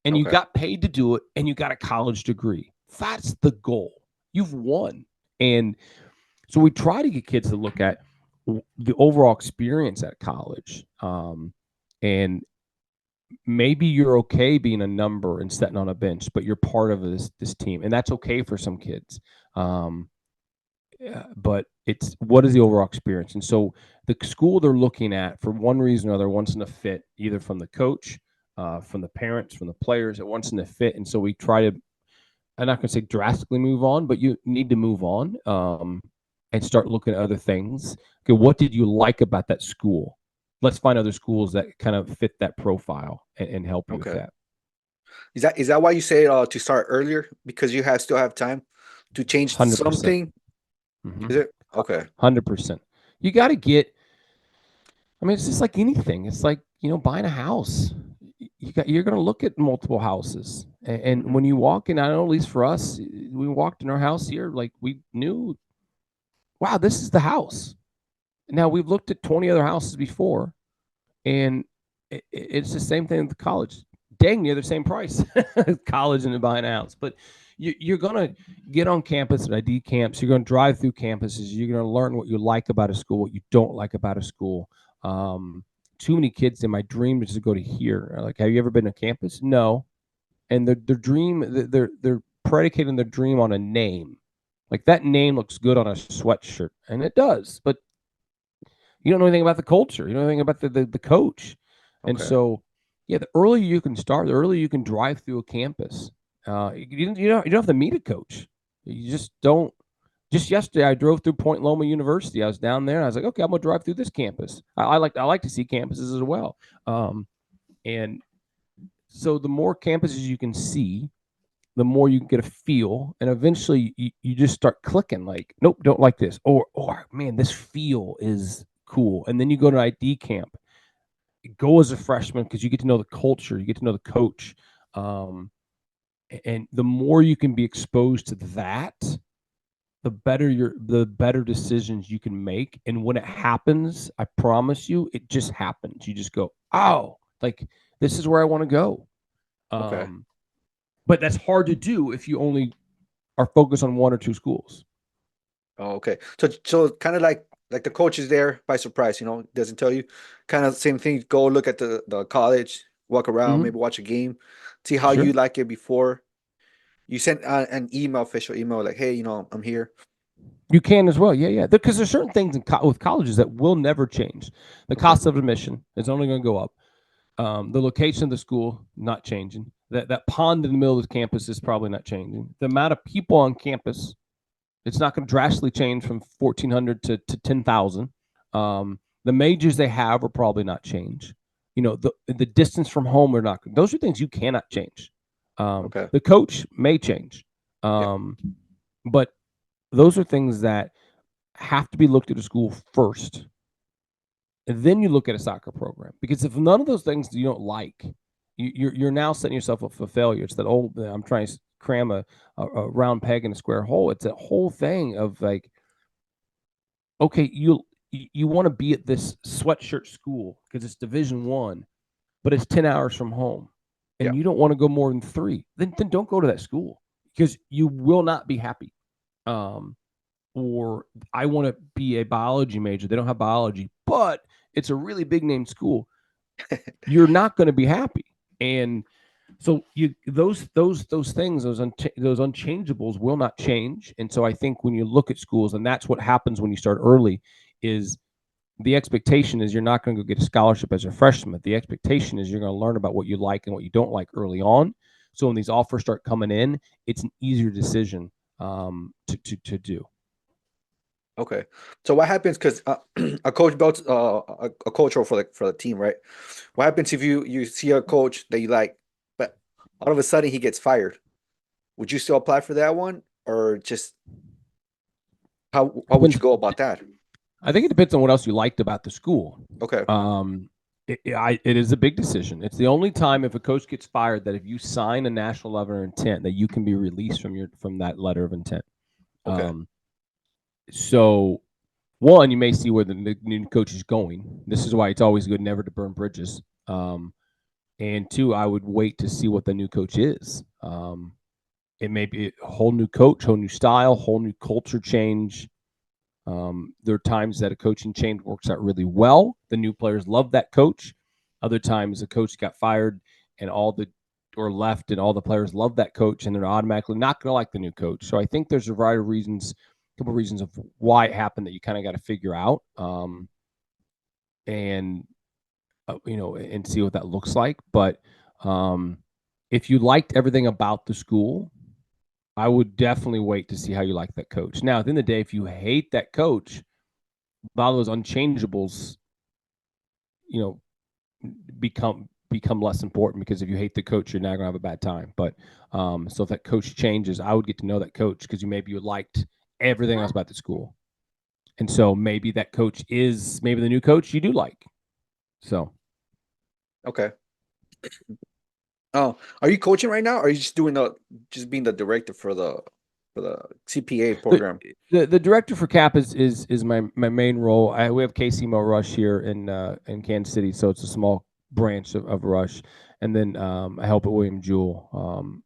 And you got paid to do it, and you got a college degree. That's the goal. You've won. And so we try to get kids to look at the overall experience at college. And maybe you're okay being a number and sitting on a bench, but you're part of this team, and that's okay for some kids. But it's what is the overall experience? And so the school they're looking at, for one reason or other, wants to fit either from the coach, from the parents, from the players. It wants to fit, and so we try to. I'm not going to say drastically move on, but you need to move on and start looking at other things. Okay, what did you like about that school? Let's find other schools that kind of fit that profile and help you with that. Is that why you say to start earlier, because you still have time to change 100%. something? Is it? Okay. 100%. You got to get. I mean, it's just like anything. It's like buying a house. You're going to look at multiple houses, and when you walk in, I know at least for us, we walked in our house here, like we knew, wow, this is the house. Now we've looked at 20 other houses before, and it's the same thing with college. Dang near the same price, college and buying a house. But you're going to get on campus at ID camps. You're going to drive through campuses. You're going to learn what you like about a school, what you don't like about a school. Too many kids in my dream is to go to here. Like, have you ever been to campus? No. And their dream, they're predicating their dream on a name. Like that name looks good on a sweatshirt, and it does, but you don't know anything about the culture. You don't know anything about the coach. And so, yeah, the earlier you can start, the earlier you can drive through a campus. You don't have to meet a coach. You just don't. Just yesterday, I drove through Point Loma University. I was down there, and I was like, okay, I'm gonna drive through this campus. I like to see campuses as well. And so the more campuses you can see, the more you can get a feel, and eventually you just start clicking. Like, nope, don't like this, or man, this feel is cool. And then you go to ID camp. Go as a freshman because you get to know the culture, you get to know the coach, and the more you can be exposed to that, the better decisions you can make. And when it happens, I promise you, it just happens. You just go, oh, like this is where I want to go. But that's hard to do if you only are focused on 1 or 2 schools. Oh, okay. So kind of like the coach is there by surprise, doesn't tell you. Kind of same thing. Go look at the college, walk around, maybe watch a game, see how you like it before you send an official email, like, hey, I'm here. You can as well. Yeah. Because there's certain things with colleges that will never change. The cost of admission is only going to go up. The location of the school, not changing. That pond in the middle of the campus is probably not changing. The amount of people on campus, it's not going to drastically change from 1,400 to 10,000. The majors they have will probably not change. The distance from home are not. Those are things you cannot change. The coach may change, but those are things that have to be looked at a school first, and then you look at a soccer program. Because if none of those things you don't like, you're now setting yourself up for failure. It's that old I'm trying to cram a round peg in a square hole. It's a whole thing of like, okay, you want to be at this sweatshirt school because it's Division I, but it's 10 hours from home, and you don't want to go more than 3. Then don't go to that school because you will not be happy. Or I want to be a biology major. They don't have biology, but it's a really big name school. You're not going to be happy. And so those things, those unchangeables will not change. And so I think when you look at schools, and that's what happens when you start early, is the expectation is you're not going to go get a scholarship as a freshman. The expectation is you're going to learn about what you like and what you don't like early on. So when these offers start coming in, it's an easier decision to do. Okay, so what happens, because a coach builds a culture for the team, right? What happens if you see a coach that you like, but all of a sudden he gets fired? Would you still apply for that one, or just how would you go about that? I think it depends on what else you liked about the school. Okay. It is a big decision. It's the only time if a coach gets fired that if you sign a national letter of intent that you can be released from that letter of intent. Okay. So, one, you may see where the new coach is going. This is why it's always good never to burn bridges. And 2, I would wait to see what the new coach is. It may be a whole new coach, whole new style, whole new culture change. There are times that a coaching change works out really well. The new players love that coach. Other times the coach got fired and left and all the players love that coach and they're automatically not going to like the new coach. So I think there's a variety of reasons, a couple of reasons of why it happened that you kind of got to figure out and see what that looks like. But if you liked everything about the school, I would definitely wait to see how you like that coach. Now, at the end of the day, if you hate that coach, a lot of those unchangeables, become less important, because if you hate the coach, you're not gonna have a bad time. But so if that coach changes, I would get to know that coach because you liked everything else about the school, and so maybe that coach is the new coach you do like. So, okay. Oh, are you coaching right now, or are you just being the director for the CPA program? The director for CAP is my main role. We have KC Rush here in Kansas City, so it's a small branch of Rush, and then I help at William Jewell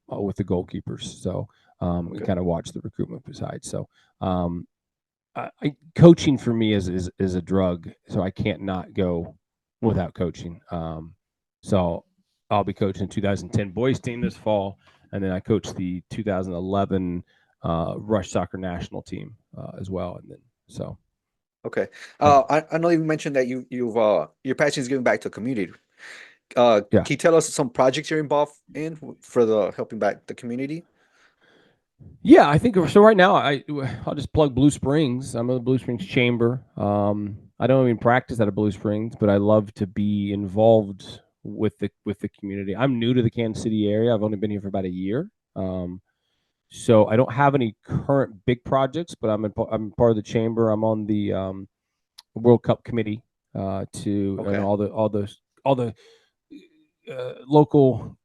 with the goalkeepers. So we kind of watch the recruitment side. So coaching for me is a drug, so I can't not go without coaching. So I'll be coaching the 2010 boys team this fall, and then I coach the 2011 Rush Soccer national team as well. And then okay. I know you mentioned that your passion is giving back to the community. Can you tell us some projects you're involved in for the helping back the community? Yeah, I think so. Right now, I'll just plug Blue Springs. I'm in the Blue Springs Chamber. I don't even practice out of Blue Springs, but I love to be involved with the community. I'm new to the Kansas City area. I've only been here for about a year. So I don't have any current big projects, but I'm part of the chamber. I'm on the World Cup committee and all the local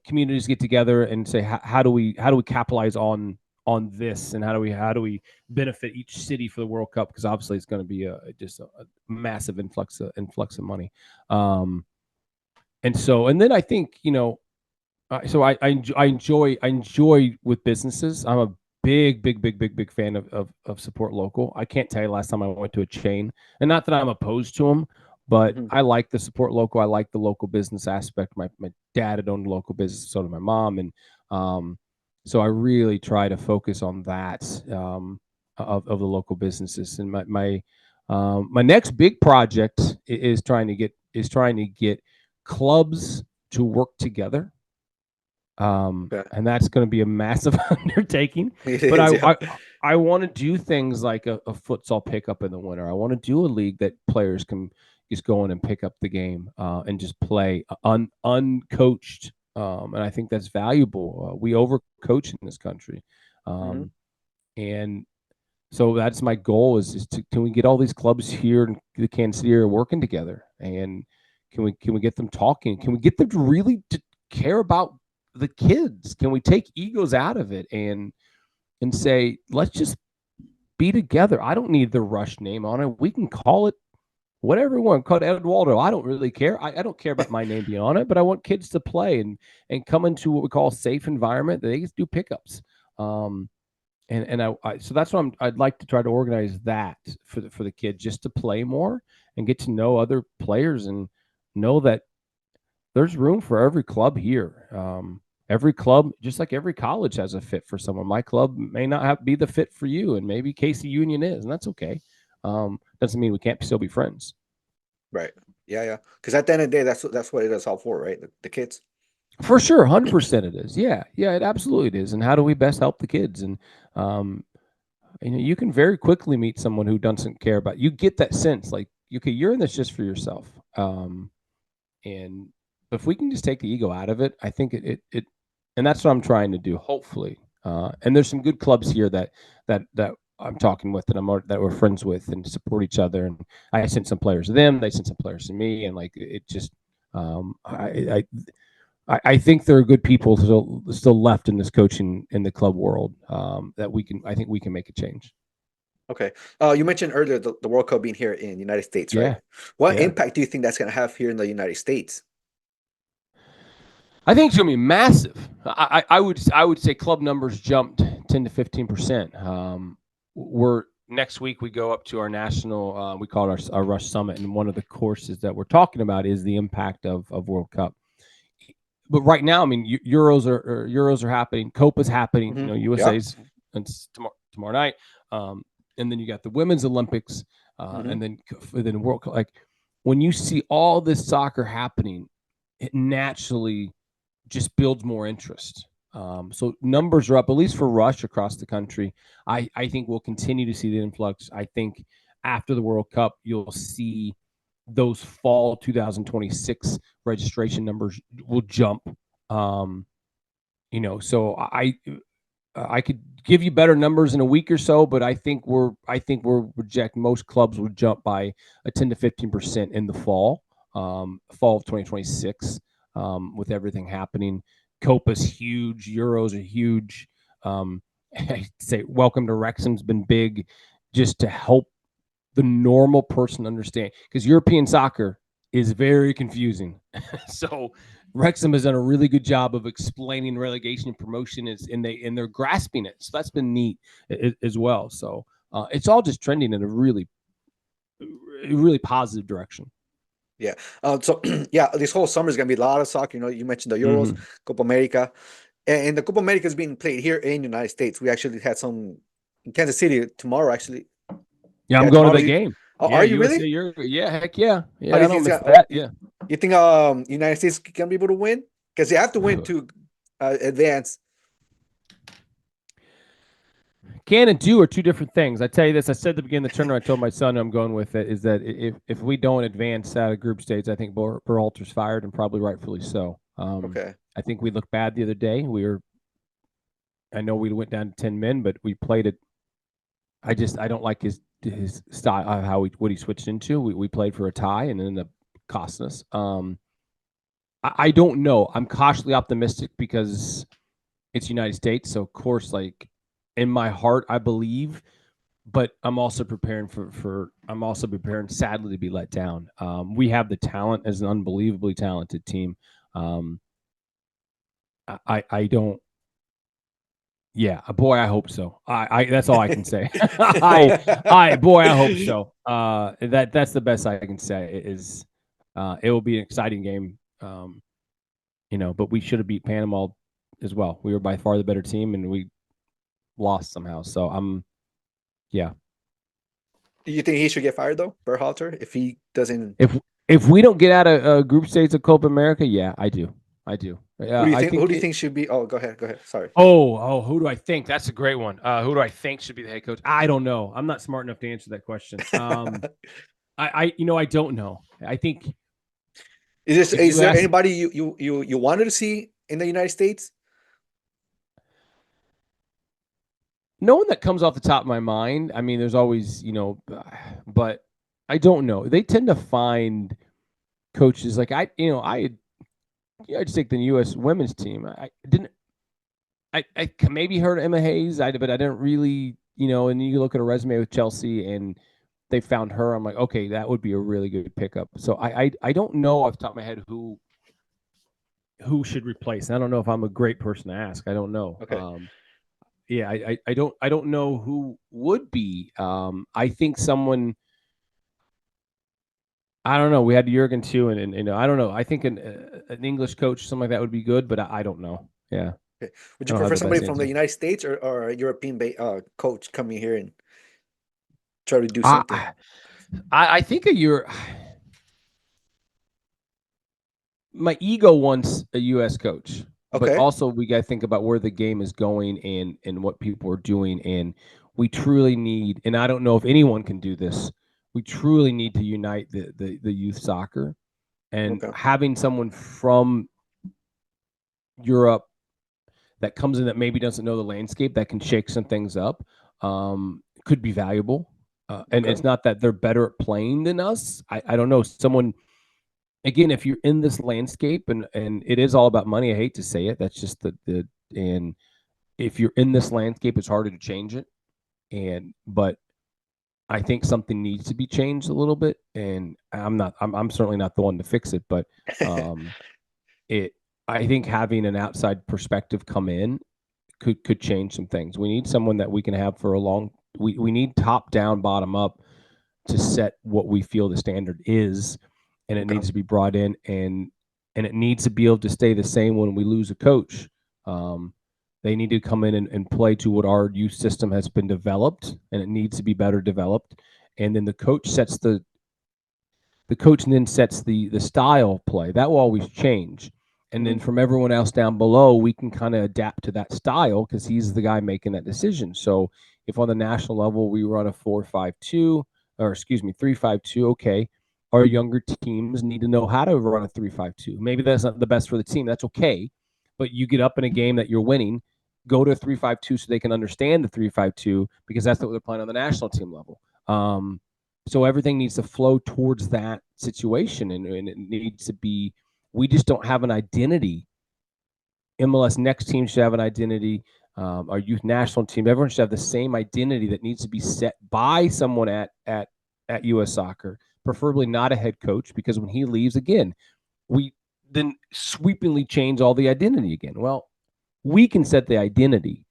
communities get together and say how do we capitalize on this, and how do we benefit each city for the World Cup, because obviously it's going to be just a massive influx of money. And then I think so I enjoy with businesses. I'm a big fan of support local. I can't tell you last time I went to a chain, and not that I'm opposed to them, but I like the support local. I like the local business aspect. My dad had owned a local business, so did my mom, and So I really try to focus on that of the local businesses. And my next big project is trying to get clubs to work together. Yeah. And that's going to be a massive undertaking. It But is, yeah. I want to do things like a futsal pickup in the winter. I want to do a league that players can just go in and pick up the game and just play uncoached. And I think that's valuable. We overcoach in this country, Mhm. and so that's my goal is to can we get all these clubs here in the Kansas City area working together, and can we get them talking? Can we get them to really to care about the kids? Can we take egos out of it and say let's just be together? I don't need the Rush name on it. We can call it whatever we want. Call it Eduardo. I don't really care. I don't care about my name being on it, but I want kids to play and come into what we call a safe environment that they can do pickups. And so that's what I'd like to try to organize that for the kids, just to play more and get to know other players and know that there's room for every club here. Every club, just like every college, has a fit for someone. My club may not be the fit for you, and maybe KC Union is, and that's okay. Doesn't mean we can't still be friends. Right. Yeah, yeah. Because at the end of the day, that's what it is all for, right? The kids. For sure, 100% it is. Yeah, it absolutely is. And how do we best help the kids? And you can very quickly meet someone who doesn't care about you. Get that sense, like, okay, you're in this just for yourself. And if we can just take the ego out of it, I think it and that's what I'm trying to do, hopefully. And there's some good clubs here that I'm talking with that we're friends with and support each other. And I sent some players to them, they sent some players to me, and like it just I think there are good people still left in this coaching in the club world that I think we can make a change. Okay. You mentioned earlier the World Cup being here in the United States, right? Yeah, What yeah. impact do you think that's going to have here in the United States? I think it's going to be massive. I would say club numbers jumped 10 to 15%. We're next week we go up to our national we call it our Rush Summit, and one of the courses that we're talking about is the impact of World Cup. But right now, I mean, Euros are happening, Copa's happening. Mhm. Yeah. USA's it's tomorrow night, and then you got the Women's Olympics, and then World Cup. Like when you see all this soccer happening, it naturally just builds more interest. So numbers are up, at least for Rush across the country. I think we'll continue to see the influx. I think after the World Cup, you'll see those fall 2026 registration numbers will jump. So I could give you better numbers in a week or so, but I think we're project most clubs will jump by a 10 to 15% in the fall of 2026 with everything happening. Copa's huge, Euros are huge. I say welcome to Wrexham's been big just to help the normal person understand, because European soccer is very confusing. So Wrexham has done a really good job of explaining relegation and promotion and they're grasping it. So that's been neat as well. So it's all just trending in a really, really positive direction. Yeah. So yeah, this whole summer is gonna be a lot of soccer. You mentioned the Euros, Copa America, and the Copa America is being played here in the United States. We actually had some in Kansas City tomorrow. Actually, Yeah, I'm yeah, going to tomorrow. the game. Are you USA, really? yeah, heck yeah, How do I you think don't it's miss gonna? that. Yeah. You think United States can be able to win? Because they have to win to advance. Can and do are two different things. I tell you this. I said at the beginning of the tournament, I told my son I'm going with it, is that if we don't advance out of group stage, I think Berhalter's fired, and probably rightfully so. Okay. I think we looked bad the other day. I know we went down to 10 men, but we played it. I don't like his style, what he switched into. We played for a tie and ended up costing us. I don't know. I'm cautiously optimistic because it's United States. So of course, like in my heart, I believe, but I'm also preparing I'm also preparing, sadly, to be let down. We have the talent as an unbelievably talented team. I don't. Yeah, boy, I hope so. That's all I can say. Boy, I hope so. That's the best I can say. It will be an exciting game. But we should have beat Panama as well. We were by far the better team, and we lost somehow. So yeah. Do you think he should get fired though, Berhalter, if he doesn't? If we don't get out of group stages of Copa America, yeah, I do. I do. I think Who do you think should be? Oh, go ahead. Go ahead. Sorry. who do I think? That's a great one. Who do I think should be the head coach? I don't know. I'm not smart enough to answer that question. I don't know. I think if Is you there ask anybody you wanted to see in the United States? no one that comes off the top of my mind. I mean, there's always, but I don't know. They tend to find coaches like I just take the U.S. women's team. I didn't. I maybe heard Emma Hayes, but I didn't really, And you look at a resume with Chelsea, and they found her. I'm like, okay, that would be a really good pickup. So I don't know off the top of my head who should replace. I don't know if I'm a great person to ask. I don't know. Okay. Yeah, I don't know who would be. I think someone. I don't know. We had Jurgen too, and I don't know. I think an English coach, something like that, would be good, but I don't know. Yeah. Okay. Would I you don't have prefer the somebody best from the answer. United States or a European coach coming here and try to do I something? I think my ego wants a U.S. coach, but Okay. also we got to think about where the game is going and what people are doing, and we truly need. And I don't know if anyone can do this. We truly need to unite the youth soccer, and Okay. having someone from Europe that comes in that maybe doesn't know the landscape that can shake some things up could be valuable. And Okay. it's not that they're better at playing than us. I don't know. Someone, again, if you're in this landscape and it is all about money, I hate to say it. That's just and if you're in this landscape, it's harder to change it. But I think something needs to be changed a little bit. And I'm certainly not the one to fix it, but it, I think having an outside perspective come in could change some things. We need someone that we can have for a long. We need top down, bottom up to set what we feel the standard is, and it Okay. needs to be brought in and it needs to be able to stay the same when we lose a coach. They need to come in and play to what our youth system has been developed, and it needs to be better developed. And then the coach then sets the style of play that will always change, and then Mhm. from everyone else down below we can kind of adapt to that style because he's the guy making that decision. So if on the national level we run a 4-5-2, or excuse me, 3-5-2, okay, our younger teams need to know how to run a 3-5-2. Maybe that's not the best for the team, that's okay, but you get up in a game that you're winning, go to a 3-5-2 so they can understand the 3-5-2 because that's what they're playing on the national team level. So everything needs to flow towards that situation, and it needs to be. We just don't have an identity. MLS Next team should have an identity. Our youth national team, everyone should have the same identity that needs to be set by someone at U.S. Soccer, preferably not a head coach, because when he leaves again, we then sweepingly change all the identity again. Well, we can set the identity.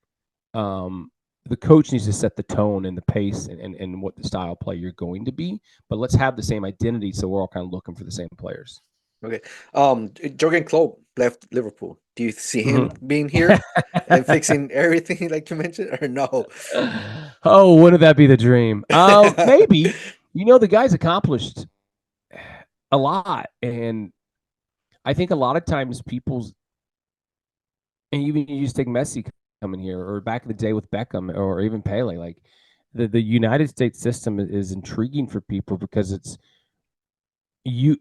Um, the coach needs to set the tone and the pace and what the style play you're going to be. But let's have the same identity so we're all kind of looking for the same players. Okay. Jurgen Klopp left Liverpool. Do you see him Mm-hmm. being here and fixing everything like you mentioned, or no? Oh, wouldn't that be the dream? Maybe. The guy's accomplished a lot, and I think a lot of times and even you just take Messi coming here, or back in the day with Beckham, or even Pele, like the United States system is intriguing for people because it's you.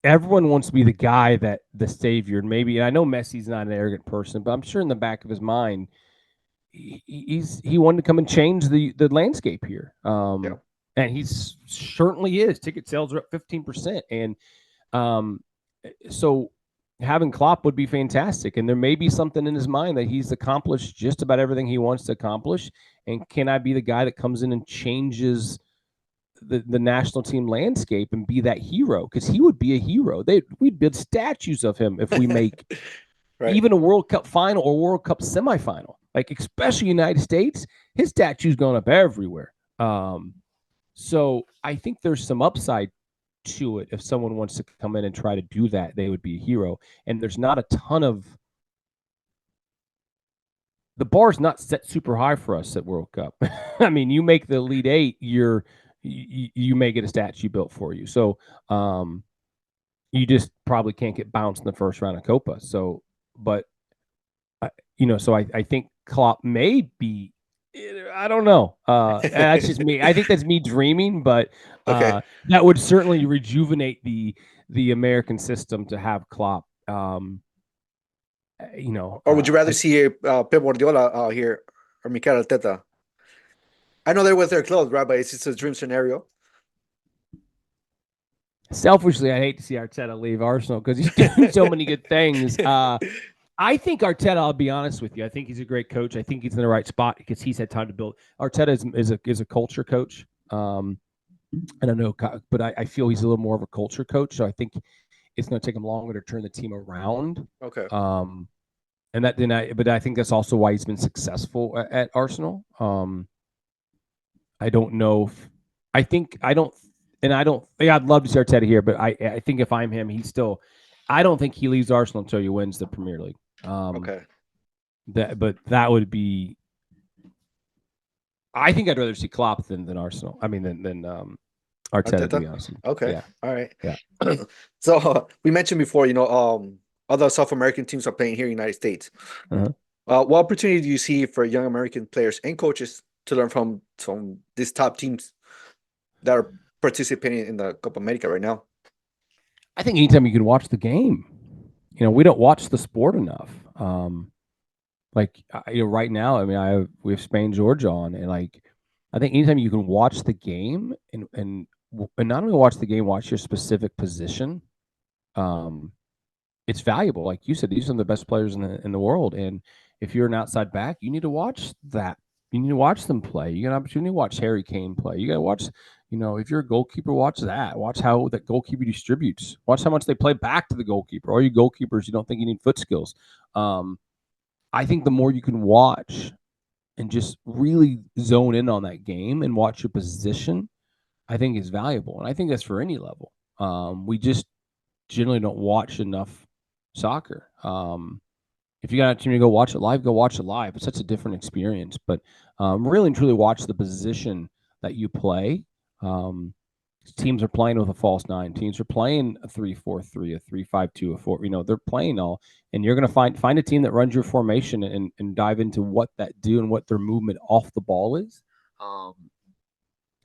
Everyone wants to be the guy that the savior, and maybe. And I know Messi's not an arrogant person, but I'm sure in the back of his mind, he wanted to come and change the landscape here. Yeah. And he certainly is. Ticket sales are up 15%, and um, so having Klopp would be fantastic. And there may be something in his mind that he's accomplished just about everything he wants to accomplish. And can I be the guy that comes in and changes the national team landscape and be that hero? Because he would be a hero. We'd build statues of him if we make Right. even a World Cup final or World Cup semifinal. Like especially United States, his statue's going up everywhere. So I think there's some upside to it. If someone wants to come in and try to do that, they would be a hero. And there's not a ton of the bar's not set super high for us at World Cup. I mean, you make the Elite Eight, you may get a statue built for you. So you just probably can't get bounced in the first round of Copa. So, but so I think Klopp may be. I don't know. That's just me. I think that's me dreaming, but Okay. that would certainly rejuvenate the American system to have Klopp. Or would you rather see Pep Guardiola out here or Mikel Arteta? I know they're with their clothes, right? But it's just a dream scenario. Selfishly, I hate to see Arteta leave Arsenal because he's doing so many good things. I think Arteta, I'll be honest with you, I think he's a great coach. I think he's in the right spot because he's had time to build. Arteta is a culture coach. I don't know, but I feel he's a little more of a culture coach. So I think it's going to take him longer to turn the team around. Okay. But I think that's also why he's been successful at Arsenal. I don't know. I'd love to see Arteta here, but I think if I'm him, I don't think he leaves Arsenal until he wins the Premier League. Okay. That would be. I think I'd rather see Klopp than Arsenal. I mean, than Arteta, to be honest. Okay. Yeah. All right. Yeah. So we mentioned before, other South American teams are playing here in the United States. Uh-huh. What opportunity do you see for young American players and coaches to learn from these top teams that are participating in the Copa America right now? I think anytime you can watch the game, we don't watch the sport enough. Right now, I mean, we have Spain, Georgia on, and I think anytime you can watch the game and not only watch the game, watch your specific position, it's valuable. Like you said, these are some of the best players in the world, and if you're an outside back, you need to watch that. You need to watch them play. You got an opportunity to watch Harry Kane play. You got to watch. If you're a goalkeeper, watch that. Watch how that goalkeeper distributes. Watch how much they play back to the goalkeeper. All you goalkeepers, you don't think you need foot skills. I think the more you can watch and just really zone in on that game and watch your position, I think is valuable. And I think that's for any level. We just generally don't watch enough soccer. If you got a team to go watch it live, go watch it live. It's such a different experience. But really and truly watch the position that you play. Teams are playing with a false nine. Teams are playing a 3-4-3, a 3-5-2, a 4. They're playing all, and you're going to find a team that runs your formation and dive into what that do and what their movement off the ball is.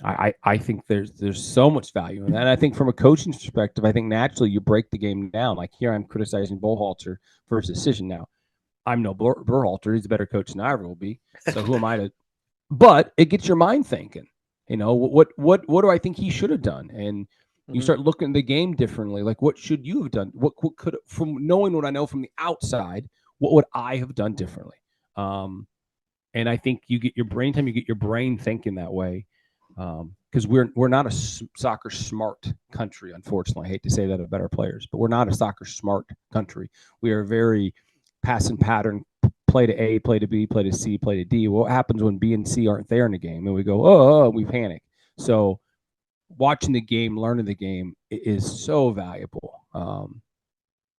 I think there's so much value in that. And I think from a coaching perspective, I think naturally you break the game down. Like here, I'm criticizing Bullhalter for his decision. Now, I'm no Berhalter. He's a better coach than I ever will be. So who am I to? But it gets your mind thinking. What do I think he should have done? And you start looking at the game differently. Like, what should you have done? What could, from knowing what I know from the outside, what would I have done differently? And I think you get your brain time. You get your brain thinking that way. Because we're not a soccer smart country, unfortunately. I hate to say that of better players, but we're not a soccer smart country. We are very pass and pattern, play to A, play to B, play to C, play to D. What happens when B and C aren't there in the game? And we go, oh, we panic. So watching the game, learning the game is so valuable.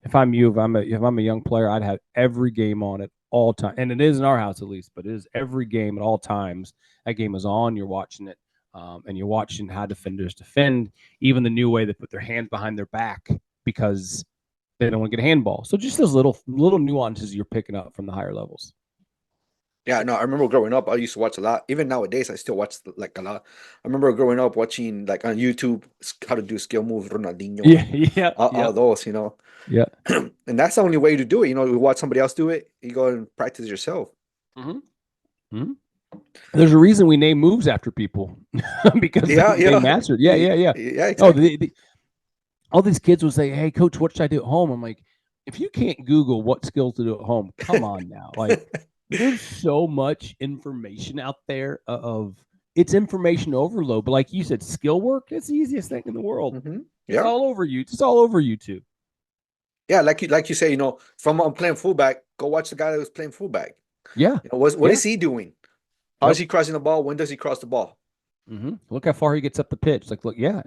If I'm you, if I'm a young player, I'd have every game on at all time. And it is in our house at least, but it is every game at all times. That game is on, you're watching it. And you're watching how defenders defend, even the new way they put their hands behind their back because they don't want to get a handball. So just those little nuances you're picking up from the higher levels. Yeah, no, I remember growing up, I used to watch a lot. Even nowadays, I still watch like a lot. I remember growing up watching like on YouTube how to do skill moves, Ronaldinho. All those, Yeah. And that's the only way to do it. You watch somebody else do it, you go and practice yourself. There's a reason we name moves after people because they mastered. Yeah. Exactly. All these kids will say, "Hey, coach, what should I do at home?" I'm like, if you can't Google what skills to do at home, come on now. Like, there's so much information out there it's information overload. But like you said, skill work, it's the easiest thing in the world. It's all over you. It's all over YouTube. Yeah, like you say, from I'm playing fullback, go watch the guy that was playing fullback. Yeah. What is he doing? How is he crossing the ball? When does he cross the ball? Look how far he gets up the pitch. Like, look, yeah.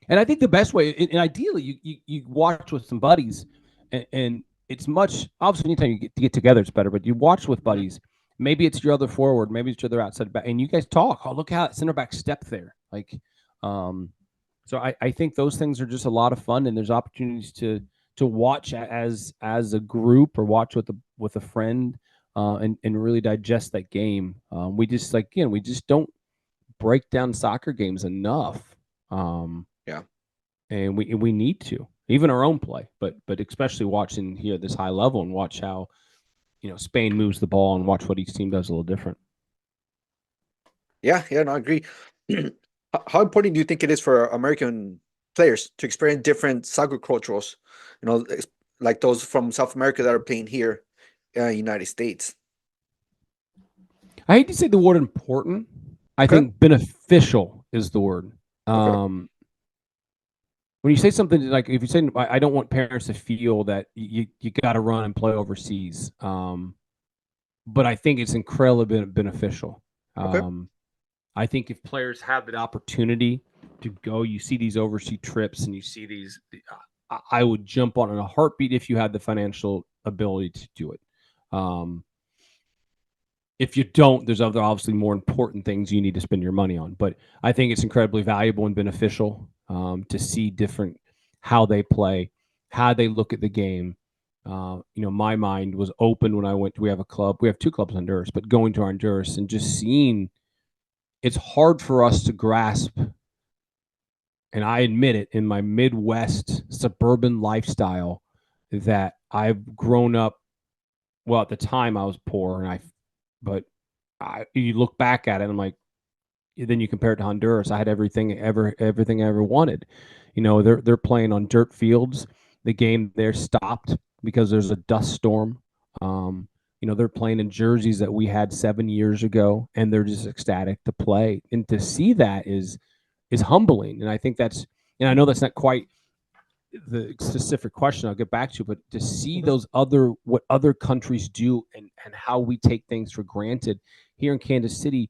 And I think the best way, and ideally, you watch with some buddies, and it's much obviously anytime you get together, it's better. But you watch with buddies. Maybe it's your other forward, maybe it's your other outside back, and you guys talk. Oh, look how that center back step there. Like, so I think those things are just a lot of fun, and there's opportunities to watch as a group or watch with a friend, and really digest that game. We just we just don't break down soccer games enough. Yeah. And we need to, even our own play, but especially watching here at this high level and watch how Spain moves the ball and watch what each team does a little different. Yeah, no, I agree. How important do you think it is for American players to experience different soccer cultures, like those from South America that are playing here in the United States? I hate to say the word important. I think beneficial is the word. When you say something like, if you say, I don't want parents to feel that you got to run and play overseas, but I think it's incredibly beneficial. I think if players have the opportunity to go, you see these overseas trips and you see these, I would jump on in a heartbeat if you had the financial ability to do it. If you don't, there's other obviously more important things you need to spend your money on. But I think it's incredibly valuable and beneficial to see different how they play, how they look at the game. My mind was open when I went. We have a club. We have two clubs in Honduras, but going to Honduras and just seeing, it's hard for us to grasp. And I admit it, in my Midwest suburban lifestyle, that I've grown up. Well, at the time I was poor, you look back at it, and I'm like, then you compare it to Honduras. I had everything I ever wanted. They're playing on dirt fields. The game there stopped because there's a dust storm. They're playing in jerseys that we had 7 years ago, and they're just ecstatic to play. And to see that is humbling. And I think and I know that's not quite the specific question I'll get back to, but to see what other countries do and how we take things for granted here in Kansas City.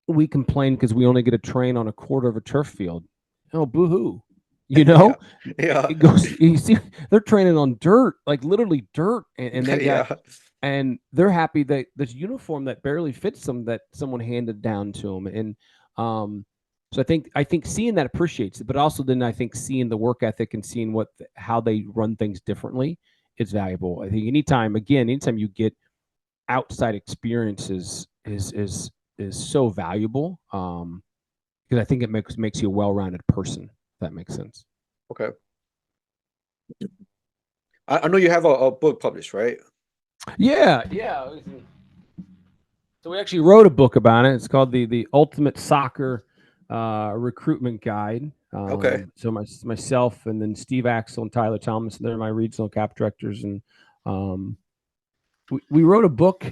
We complain because we only get a train on a quarter of a turf field. Oh, boo-hoo. Yeah. It goes, you see, they're training on dirt, like literally dirt. And they got, and they're happy that this uniform that barely fits them, that someone handed down to them. And so I think seeing that appreciates it, but also then I think seeing the work ethic and seeing how they run things differently is valuable. I think anytime you get outside experiences is so valuable, because I think it makes you a well-rounded person, if that makes sense. Okay. I know you have a book published, right? Yeah. So we actually wrote a book about it. It's called the Ultimate Soccer Recruitment Guide. So myself and then Steve Axel and Tyler Thomas, they're my regional cap directors, and we wrote a book.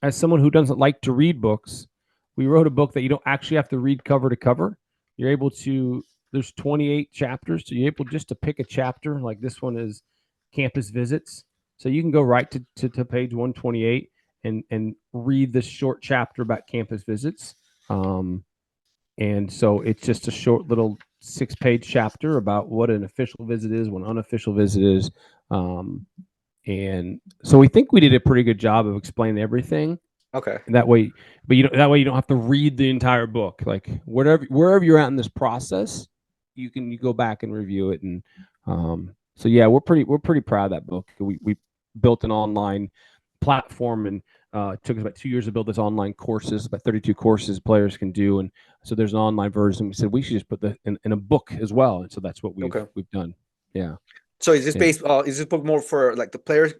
As someone who doesn't like to read books, we wrote a book that you don't actually have to read cover to cover. You're able to, there's 28 chapters, so you're able just to pick a chapter. Like this one is campus visits. So you can go right to page 128 and read this short chapter about campus visits. And so it's just a short little 6-page chapter about what an official visit is, what an unofficial visit is. And so we think we did a pretty good job of explaining everything. Okay. And that way, but you don't have to read the entire book. Like wherever you're at in this process, you go back and review it. And so yeah, we're pretty proud of that book. We built an online platform, and it took us about 2 years to build this online courses, about 32 courses players can do. And so there's an online version. We said we should just put that in a book as well. And so that's what we've done. Yeah. So is this based? Is this book more for like the players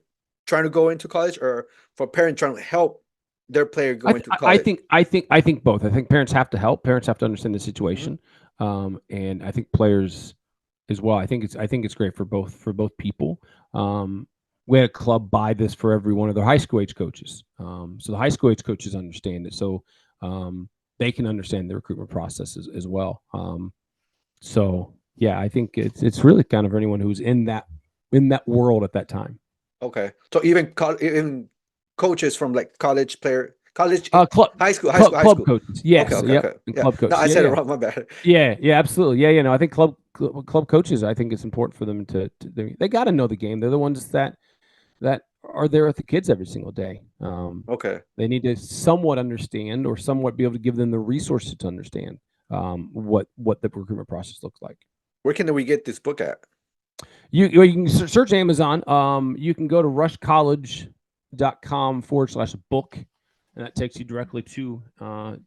trying to go into college, or for parents trying to help their player go into college? I think both. I think parents have to help. Parents have to understand the situation, and I think players as well. I think it's great for both people. We had a club buy this for every one of their high school age coaches, so the high school age coaches understand it, so they can understand the recruitment process as well. So yeah, I think it's really kind of for anyone who's in that world at that time. Okay, so even coaches from like high school club coaches. Yes, okay. Club coaches. No, I said it wrong. My bad. Yeah, absolutely. Yeah, I think club coaches. I think it's important for them to they got to know the game. They're the ones that that are there with the kids every single day. Okay. They need to somewhat understand or somewhat be able to give them the resources to understand what the recruitment process looks like. Where can we get this book at? You can search Amazon. You can go to rushcollege.com/book, and that takes you directly to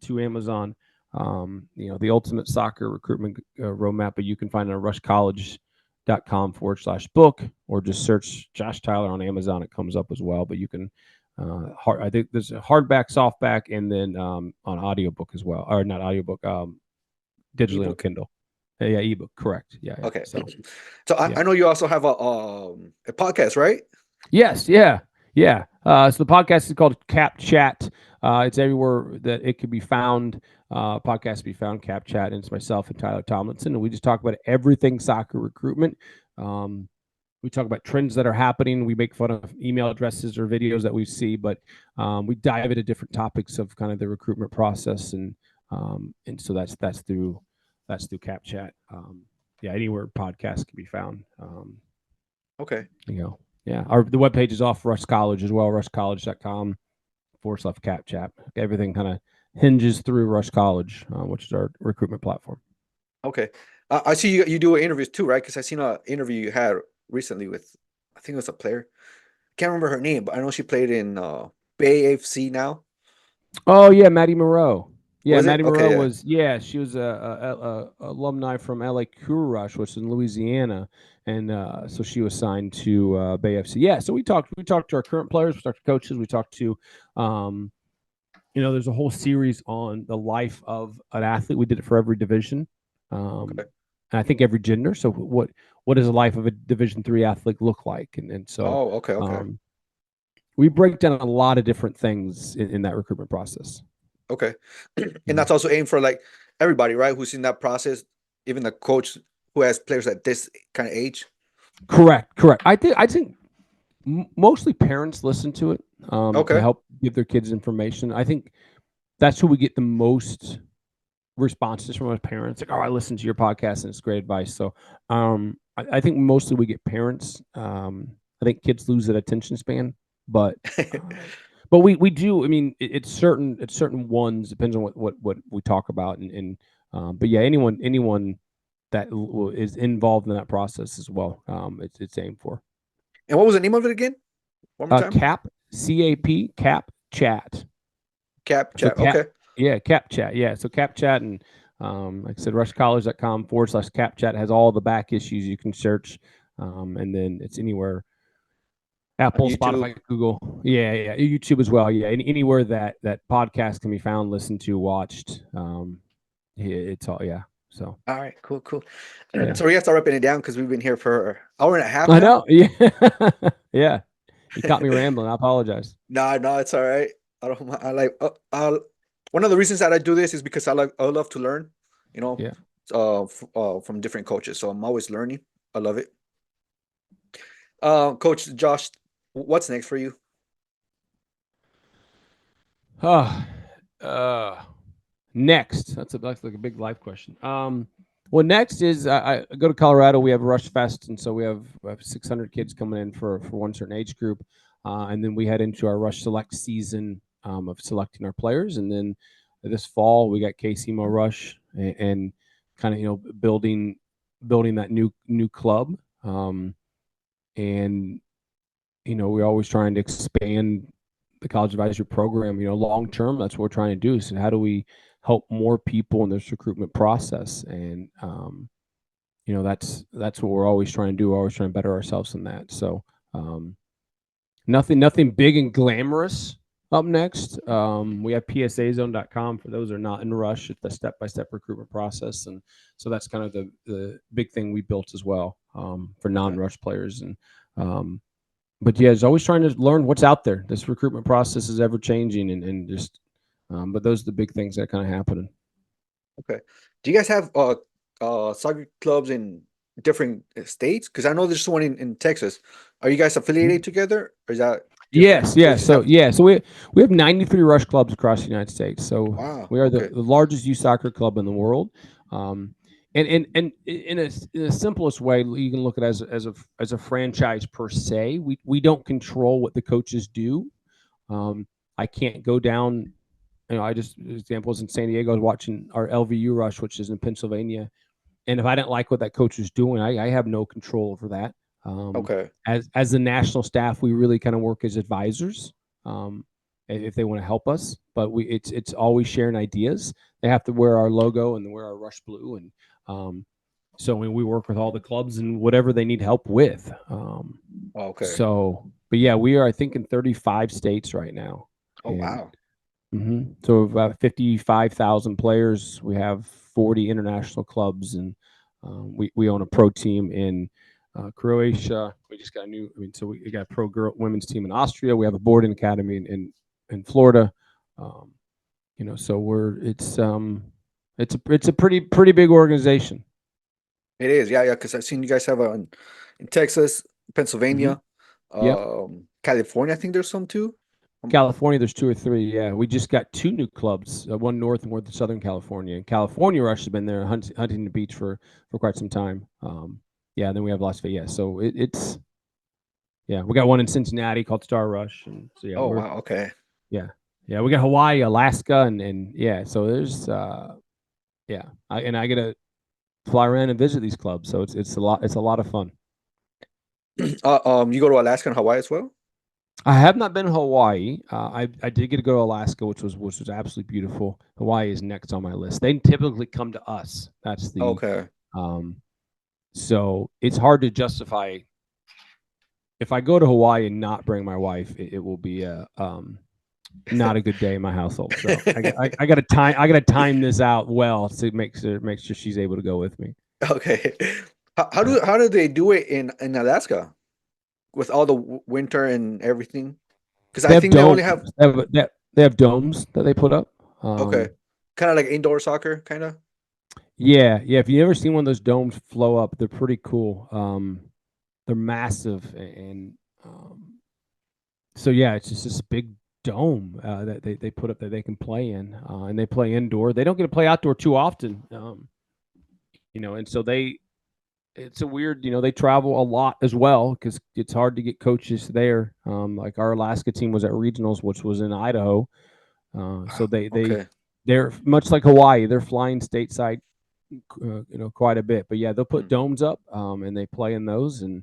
Amazon. The ultimate soccer recruitment roadmap, but you can find it on rushcollege.com/book, or just search Josh Tyler on Amazon. It comes up as well, but you can I think there's a hardback, softback, and then on audiobook as well, or not audiobook, digitally on Ebook? Kindle. Yeah, ebook, correct. Yeah. Okay. So I know you also have a podcast, right? yes, yeah. So the podcast is called Cap Chat. It's everywhere that it can be found. Podcast can be found, Cap Chat, and it's myself and Tyler Tomlinson, and we just talk about everything soccer recruitment. We talk about trends that are happening. We make fun of email addresses or videos that we see, but we dive into different topics of kind of the recruitment process, and so that's through Cap Chat. Anywhere podcasts can be found. Okay. Yeah. The webpage is off Rush College as well, rushcollege.com/Cap Chat. Everything kind of hinges through Rush College, which is our recruitment platform. Okay. I see you do interviews too, right? Because I seen an interview you had recently with, I think it was a player. Can't remember her name, but I know she played in Bay AFC now. Oh yeah, Maddie Moreau. Yeah, Was it? Maddie Okay, Moreau yeah. was. She was a alumni from LA Rush, which is in Louisiana, and so she was signed to Bay FC. Yeah, so we talked to our current players, we talked to coaches, we talked to, there's a whole series on the life of an athlete. We did it for every division, Okay. and I think every gender. So what does the life of a Division III athlete look like? And so Oh, okay. We break down a lot of different things in that recruitment process. Okay. And that's also aimed for like everybody, right? Who's in that process, even the coach who has players at this kind of age. Correct. I think mostly parents listen to it to Okay. help give their kids information. I think that's who we get the most responses from as parents. Like, oh, I listened to your podcast and it's great advice. So I think mostly we get parents. I think kids lose that attention span, but we do. I mean, it's certain ones, depends on what we talk about, but yeah, anyone that is involved in that process as well, it's aimed for. And what was the name of it again? One more time. Cap CAP Cap Chat. Cap Chat. Okay. Yeah, Cap Chat. Yeah, so Cap Chat, and like I said, rushcollege.com/Cap Chat has all the back issues you can search, and then it's anywhere. Apple, Spotify, Google, YouTube as well. Yeah, anywhere that podcast can be found, listened to, watched. It's all So all right, cool. Yeah. So we have to start wrapping it down because we've been here for an hour and a half. I know. Yeah, yeah. You caught me rambling. I apologize. No, it's all right. I don't. I like. One of the reasons that I do this is because I love to learn. Yeah. From different coaches. So I'm always learning. I love it. Coach Josh, what's next for you? Next, that's like a big life question. Well, next is I go to Colorado. We have Rush Fest, and so we have 600 kids coming in for one certain age group, and then we head into our Rush Select season of selecting our players, and then this fall we got KCMO Rush and kind of building that new club, and we're always trying to expand the college advisory program. Long term, that's what we're trying to do. So how do we help more people in this recruitment process? And that's what we're always trying to do. We're always trying to better ourselves in that. So nothing big and glamorous up next. We have psazone.com for those who are not in Rush. It's a step-by-step recruitment process, and so that's kind of the big thing we built as well for non-Rush players. And but yeah, it's always trying to learn what's out there. This recruitment process is ever changing, and just but those are the big things that kind of happening. Okay. Do you guys have soccer clubs in different states? Because I know there's one in Texas. Are you guys affiliated together, or is that? Yes. So we have 93 Rush clubs across the United States. So wow, we are the largest youth soccer club in the world. And in a simplest way, you can look at it as a franchise per se. We don't control what the coaches do. I can't go down. I just examples in San Diego. I was watching our LVU rush, which is in Pennsylvania, and if I didn't like what that coach was doing, I have no control over that. Okay. As the national staff, we really kind of work as advisors. If they want to help us, but it's always sharing ideas. They have to wear our logo and wear our Rush Blue, and so when we work with all the clubs and whatever they need help with. Okay. So, but yeah, we are I think in 35 states right now. Oh, wow. So about 55,000 players. We have 40 international clubs, and we own a pro team in Croatia. We just got a new. So we got a pro women's team in Austria. We have a boarding academy in Florida. So it's a pretty big organization. It is, yeah, because I've seen you guys have in Texas, Pennsylvania, Yep. California. I think there's some too. California, there's 2 or 3. Yeah, we just got 2 new clubs, one north and one Southern California. And California Rush has been there hunting the beach for quite some time. Then we have Las Vegas. Yeah, so it's we got one in Cincinnati called Star Rush, and so Oh, wow, okay. Yeah, we got Hawaii, Alaska, and yeah. So there's I get to fly around and visit these clubs. So it's a lot of fun. You go to Alaska and Hawaii as well? I have not been in Hawaii. I did get to go to Alaska, which was absolutely beautiful. Hawaii is next on my list. They typically come to us. That's the Okay. So it's hard to justify. If I go to Hawaii and not bring my wife, it will be not a good day in my household. So I got to time this out well to make sure she's able to go with me. Okay. How do they do it in Alaska with all the winter and everything? Because I think they only have they have domes that they put up. okay, kind of like indoor soccer, kind of. Yeah. If you ever seen one of those domes flow up, they're pretty cool. They're massive, and so yeah, it's just this big dome that they put up that they can play in, and they play indoor. They don't get to play outdoor too often, and so it's a weird, they travel a lot as well because it's hard to get coaches there. Like our Alaska team was at regionals, which was in Idaho. So they're much like Hawaii. They're flying stateside, quite a bit. But yeah, they'll put domes up, and they play in those. And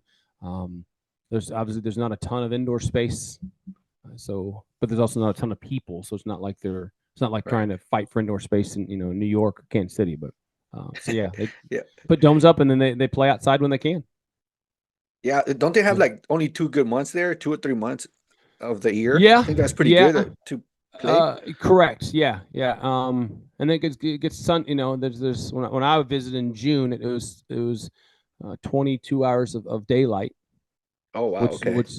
there's not a ton of indoor space. But there's also not a ton of people. So it's not like trying to fight for indoor space in New York or Kansas City. But they put domes up, and then they play outside when they can. Yeah, don't they have like only 2 good months there, 2 or 3 months of the year? Yeah, I think that's pretty good to play. Correct. Yeah. And then it gets sun. There's when I visited in June, it was 22 hours of daylight. Oh wow.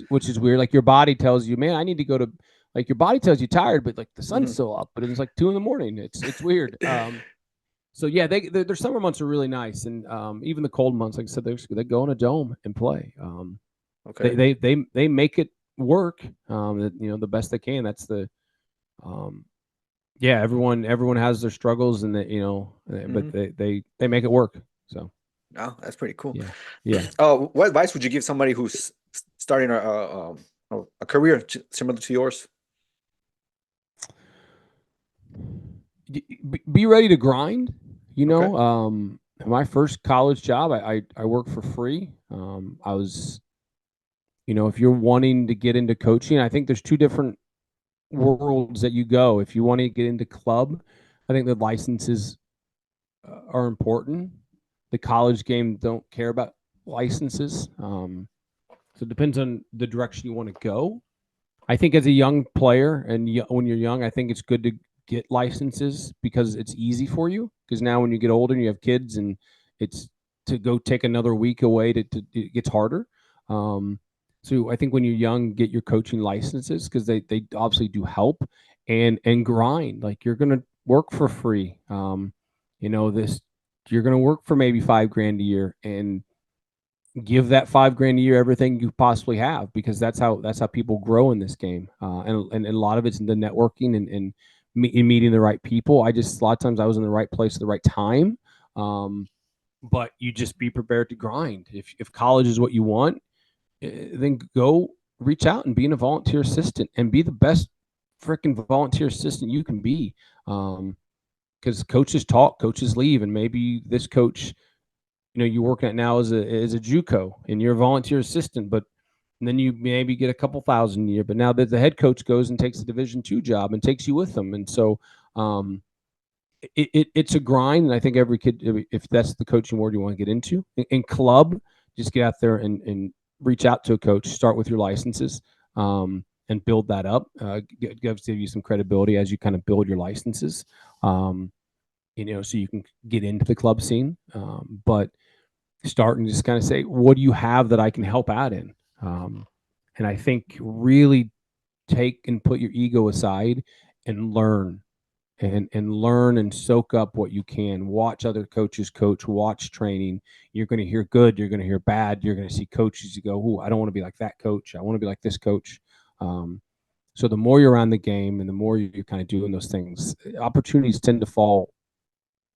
Which is weird. Like your body tells you, man, I need to go to. Like your body tells you tired, but like the sun's still up. But it's like 2 a.m. It's weird. So yeah, their summer months are really nice, and even the cold months, like I said, they go in a dome and play. Okay. They make it work. The best they can. That's the. Everyone has their struggles, and but they make it work. So. Oh, that's pretty cool. Yeah. What advice would you give somebody who's starting a career similar to yours? Be ready to grind. Okay. My first college job, I worked for free. I was, if you're wanting to get into coaching, I think there's 2 different worlds that you go. If you want to get into club, I think the licenses are important. The college game don't care about licenses. So it depends on the direction you want to go. I think as a young player and when you're young, I think it's good to get licenses because it's easy for you. Because now when you get older and you have kids and it's to go take another week away it gets harder. So I think when you're young, get your coaching licenses because they obviously do help and grind. Like you're going to work for free. You're going to work for maybe $5,000 a year and give that $5,000 a year everything you possibly have because that's how people grow in this game. And a lot of it's in the networking and in meeting the right people. A lot of times I was in the right place at the right time. but you just be prepared to grind. If college is what you want, then go reach out and be a volunteer assistant and be the best freaking volunteer assistant you can be. Because coaches talk, coaches leave, and maybe this coach, you're working at now as a JUCO and you're a volunteer assistant, but then you maybe get a couple thousand a year. But now that the head coach goes and takes a Division II job and takes you with them, and so it's a grind. And I think every kid, if that's the coaching world you want to get into, in club, just get out there and reach out to a coach. Start with your licenses. And build that up. Gives you some credibility as you kind of build your licenses, so you can get into the club scene. But start and just kind of say, what do you have that I can help out in? And I think really take and put your ego aside and learn and learn and soak up what you can. Watch other coaches coach, watch training. You're going to hear good, you're going to hear bad. You're going to see coaches you go, "Ooh, I don't want to be like that coach. I want to be like this coach." So the more you're around the game and the more you're kind of doing those things, opportunities tend to fall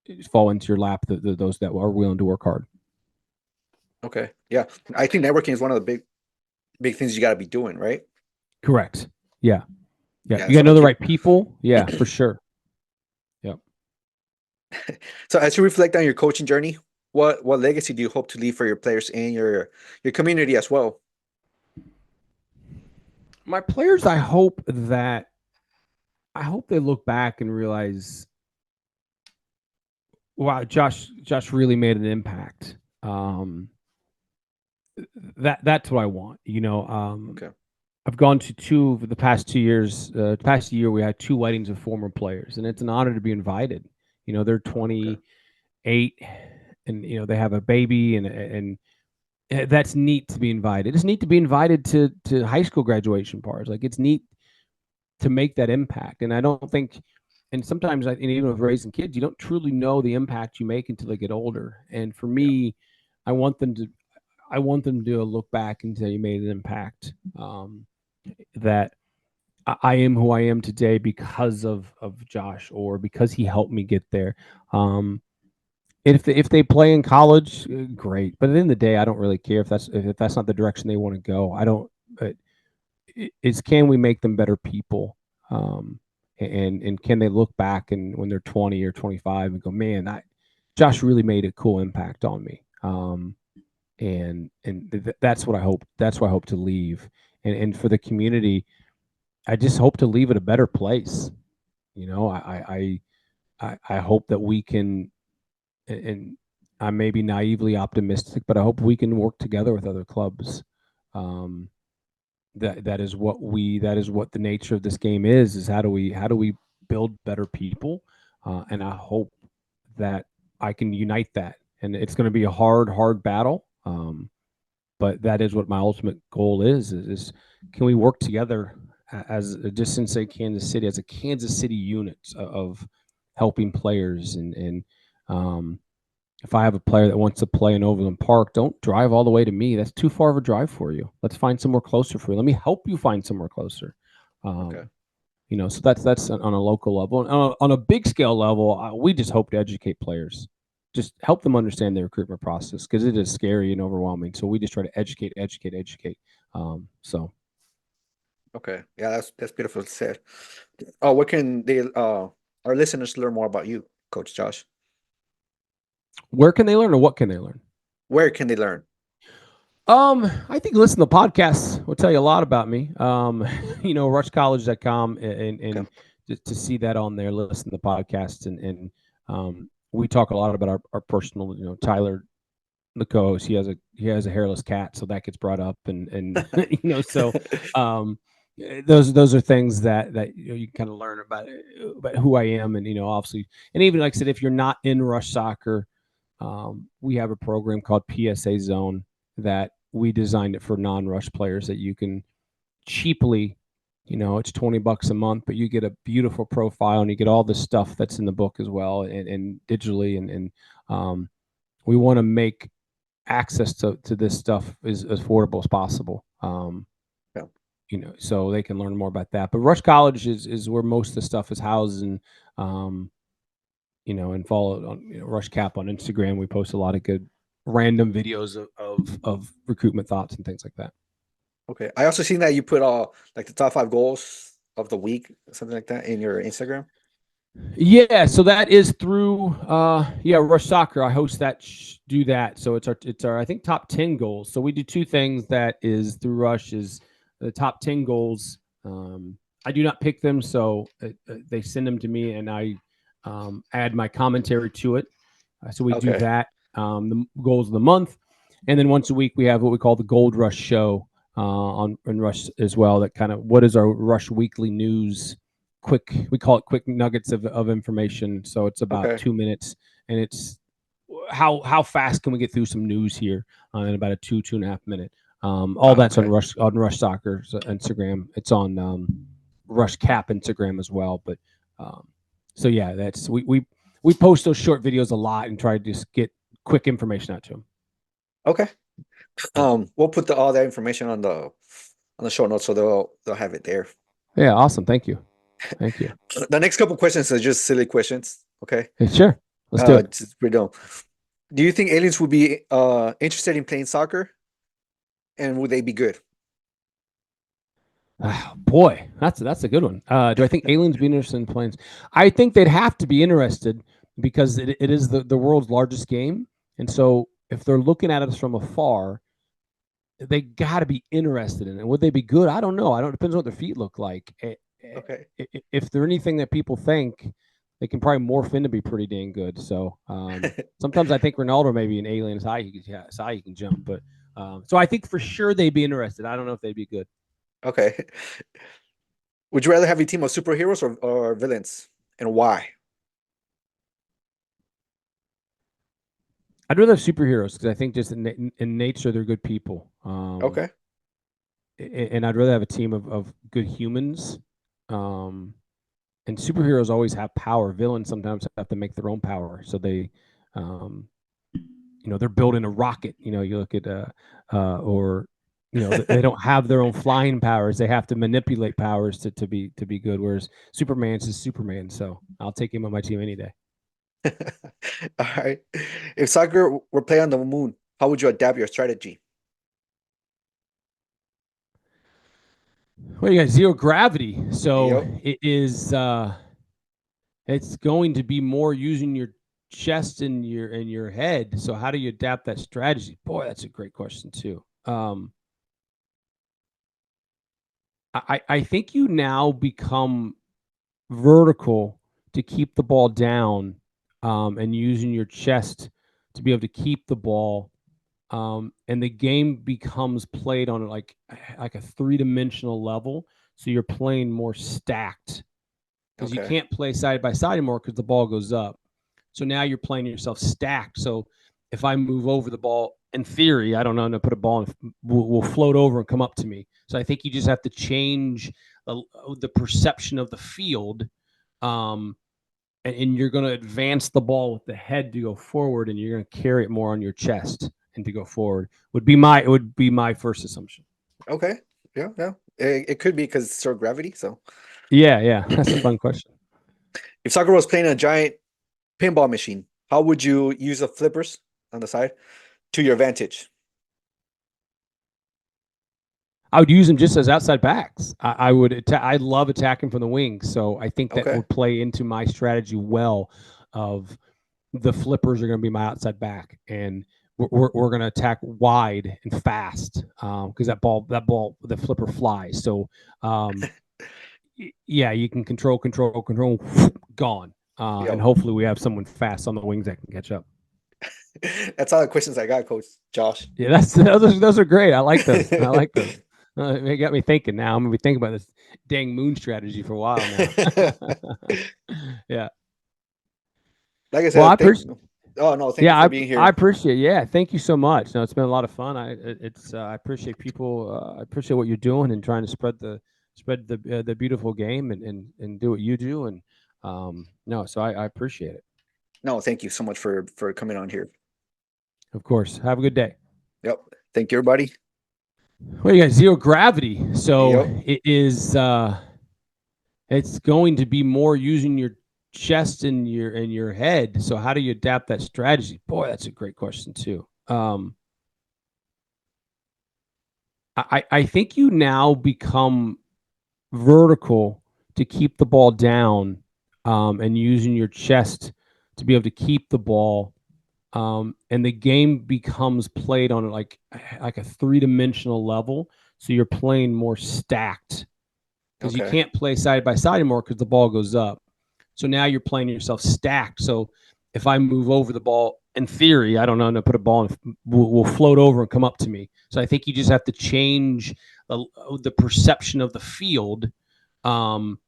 into your lap, those that are willing to work hard. Okay. Yeah. I think networking is one of the big things you got to be doing, right? Correct. Yeah. Yeah, You got to know the right people. Yeah, for sure. Yep. So as you reflect on your coaching journey, what legacy do you hope to leave for your players and your community as well? My players, I hope they look back and realize, wow, Josh really made an impact. That's what I want. Okay. I've gone to two of the past 2 years. Past year, we had two weddings of former players, and it's an honor to be invited. They're 28, and they have a baby, and that's neat to be invited. It's neat to be invited to high school graduation parties. Like, it's neat to make that impact. And I don't think, and sometimes and even with raising kids, you don't truly know the impact you make until they get older. And for me, I want them to look back and say, you made an impact. That I am who I am today because of Josh, or because he helped me get there. If they play in college, great. But at the end of the day, I don't really care if that's not the direction they want to go. I don't. It's, can we make them better people? And can they look back and when they're 20 or 25 and go, man, Josh really made a cool impact on me. And that's what I hope. That's what I hope to leave. And for the community, I just hope to leave it a better place. I hope that we can, and I may be naively optimistic, but I hope we can work together with other clubs. That is what the nature of this game is how do we build better people, and I hope that I can unite that. And it's going to be a hard battle, but that is what my ultimate goal is can we work together as just in, say, Kansas City, as a Kansas City unit of helping players. And if I have a player that wants to play in Overland Park, don't drive all the way to me. That's too far of a drive for you. Let's find somewhere closer for you. Let me help you find somewhere closer. Okay. So that's on a local level. On a big scale level, we just hope to educate players, just help them understand the recruitment process, because it is scary and overwhelming. So we just try to educate. So. Okay. Yeah, that's beautiful said. Oh, what can our listeners learn more about you, Coach Josh? Where can they learn, or what can they learn? Where can they learn? I think listen to the podcasts will tell you a lot about me. Rushcollege.com, and just to see that on there, listen to the podcast, and we talk a lot about our personal, Tyler, the co-host, he has a hairless cat, so that gets brought up, and so those are things that you can kind of learn about who I am, and obviously, and even like I said, if you're not in Rush Soccer, we have a program called PSA Zone that we designed it for non-Rush players that you can cheaply, it's $20 a month, but you get a beautiful profile and you get all the stuff that's in the book as well, and digitally, and we want to make access to this stuff as affordable as possible. So they can learn more about that. But Rush College is where most of the stuff is housed, and and follow on Rush Cap on Instagram. We post a lot of good random videos of recruitment thoughts and things like that. Okay. I also seen that you put like the top 5 goals of the week, something like that, in your Instagram. Yeah, so that is through Rush Soccer. I host that, do that. So it's our I think top 10 goals. So we do two things that is through Rush is the top 10 goals. I do not pick them, so they send them to me and I add my commentary to it. So we do that. The goals of the month, and then once a week we have what we call the Gold Rush Show on Rush as well. That kind of what is our Rush weekly news. We call it quick nuggets of information. So it's about 2 minutes, and it's how fast can we get through some news here in about a 2.5 minute. All that's on Rush Soccer's Instagram. It's on Rush Cap Instagram as well. But so yeah, that's we post those short videos a lot and try to just get quick information out to them. Okay. We'll put all that information on the show notes, so they'll have it there. Yeah, awesome. Thank you. Thank you. The next couple questions are just silly questions. Okay. Hey, sure. Let's do it. We're done. Do you think aliens would be interested in playing soccer, and would they be good? Oh, boy, that's a good one. Do I think aliens be interested in planes? I think they'd have to be interested because it is the world's largest game, and so if they're looking at us from afar, they got to be interested in it. Would they be good? I don't know. I don't. Depends on what their feet look like. Okay. If they're anything that people think, they can probably morph into be pretty dang good. So sometimes I think Ronaldo may be an alien. It's how he can jump. But so I think for sure they'd be interested. I don't know if they'd be good. Okay. Would you rather have a team of superheroes or villains, and why? I'd rather have superheroes because I think just in nature they're good people. Okay. And I'd rather have a team of good humans. And superheroes always have power. Villains sometimes have to make their own power. So they, they're building a rocket. You look at they don't have their own flying powers. They have to manipulate powers to be good. Whereas Superman's is Superman. So I'll take him on my team any day. All right. If soccer were played on the moon, how would you adapt your strategy? Well, you got zero gravity, so Yep. it is. It's going to be more using your chest and your head. So how do you adapt that strategy? Boy, that's a great question too. I think you now become vertical to keep the ball down, and using your chest to be able to keep the ball. And the game becomes played on like a 3-dimensional level. So you're playing more stacked because you can't play side by side anymore because the ball goes up. So now you're playing yourself stacked. So if I move over the ball, in theory, I don't know, to put a ball in, will float over and come up to me. So I think you just have to change the perception of the field. And you're going to advance the ball with the head to go forward, and you're going to carry it more on your chest and to go forward. Would be my first assumption. Okay. Yeah. It could be because it's zero gravity. So yeah, that's a fun question. if soccer was playing a giant pinball machine, how would you use the flippers on the side to your advantage? I would use them just as outside backs. I would. I love attacking from the wings, so I think that would play into my strategy well. Of the flippers are going to be my outside back, and we're going to attack wide and fast because that ball, the flipper flies. So, yeah, you can control, gone, and hopefully we have someone fast on the wings that can catch up. That's all the questions I got, Coach Josh. Yeah, those are great. I like those. It got me thinking now. I'm going to be thinking about this dang moon strategy for a while now. Yeah. Like I said, well, thank you for being here. I appreciate it. Yeah, thank you so much. No, it's been a lot of fun. I appreciate people. I appreciate what you're doing and trying to spread the beautiful game and do what you do. And so I appreciate it. No, thank you so much for coming on here. Of course. Have a good day. Yep. Thank you, everybody. Well, you got zero gravity, so it is. It's going to be more using your chest and your head. So how do you adapt that strategy? Boy, that's a great question too. I think you now become vertical to keep the ball down, and using your chest to be able to keep the ball. And the game becomes played on like a three-dimensional level. So you're playing more stacked because you Okay. can't play side by side anymore because the ball goes up. So now you're playing yourself stacked. So if I move over the ball, in theory, I don't know, to put a ball in, will float over and come up to me. So I think you just have to change the perception of the field, and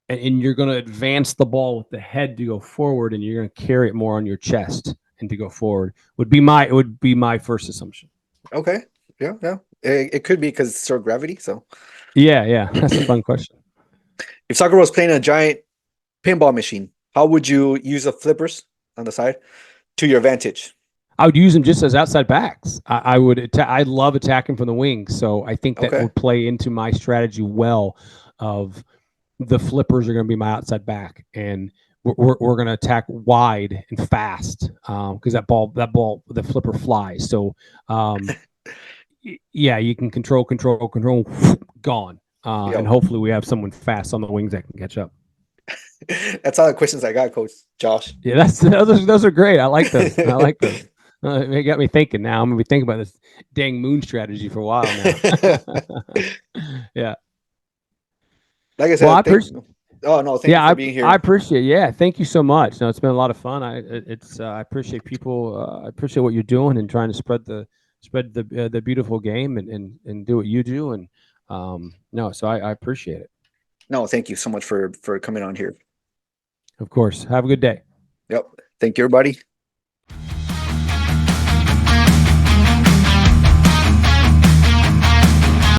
you're going to advance the ball with the head to go forward, and you're going to carry it more on your chest and to go forward. Would be my first assumption. Okay. Yeah. Yeah. It could be because it's sort of gravity. So Yeah, that's a fun question. if soccer was playing a giant pinball machine, how would you use the flippers on the side to your advantage? I would use them just as outside backs. I would. I love attacking from the wings, so I think that Okay. would play into my strategy well. Of the flippers are going to be my outside back, and we're going to attack wide and fast, because that ball, the flipper flies. So, yeah, you can control, gone, and hopefully we have someone fast on the wings that can catch up. That's all the questions I got, Coach Josh. Yeah, those are great. I like those. I like those. It got me thinking. Now I'm gonna be thinking about this dang moon strategy for a while now. Yeah. Like I said, Well, I appreciate. Oh no, thank you for being here. I appreciate. Yeah, thank you so much. No, it's been a lot of fun. I appreciate people. I appreciate what you're doing and trying to spread the beautiful game and do what you do. And no, so I appreciate it. No, thank you so much for coming on here. Of course. Have a good day. Yep. Thank you, everybody.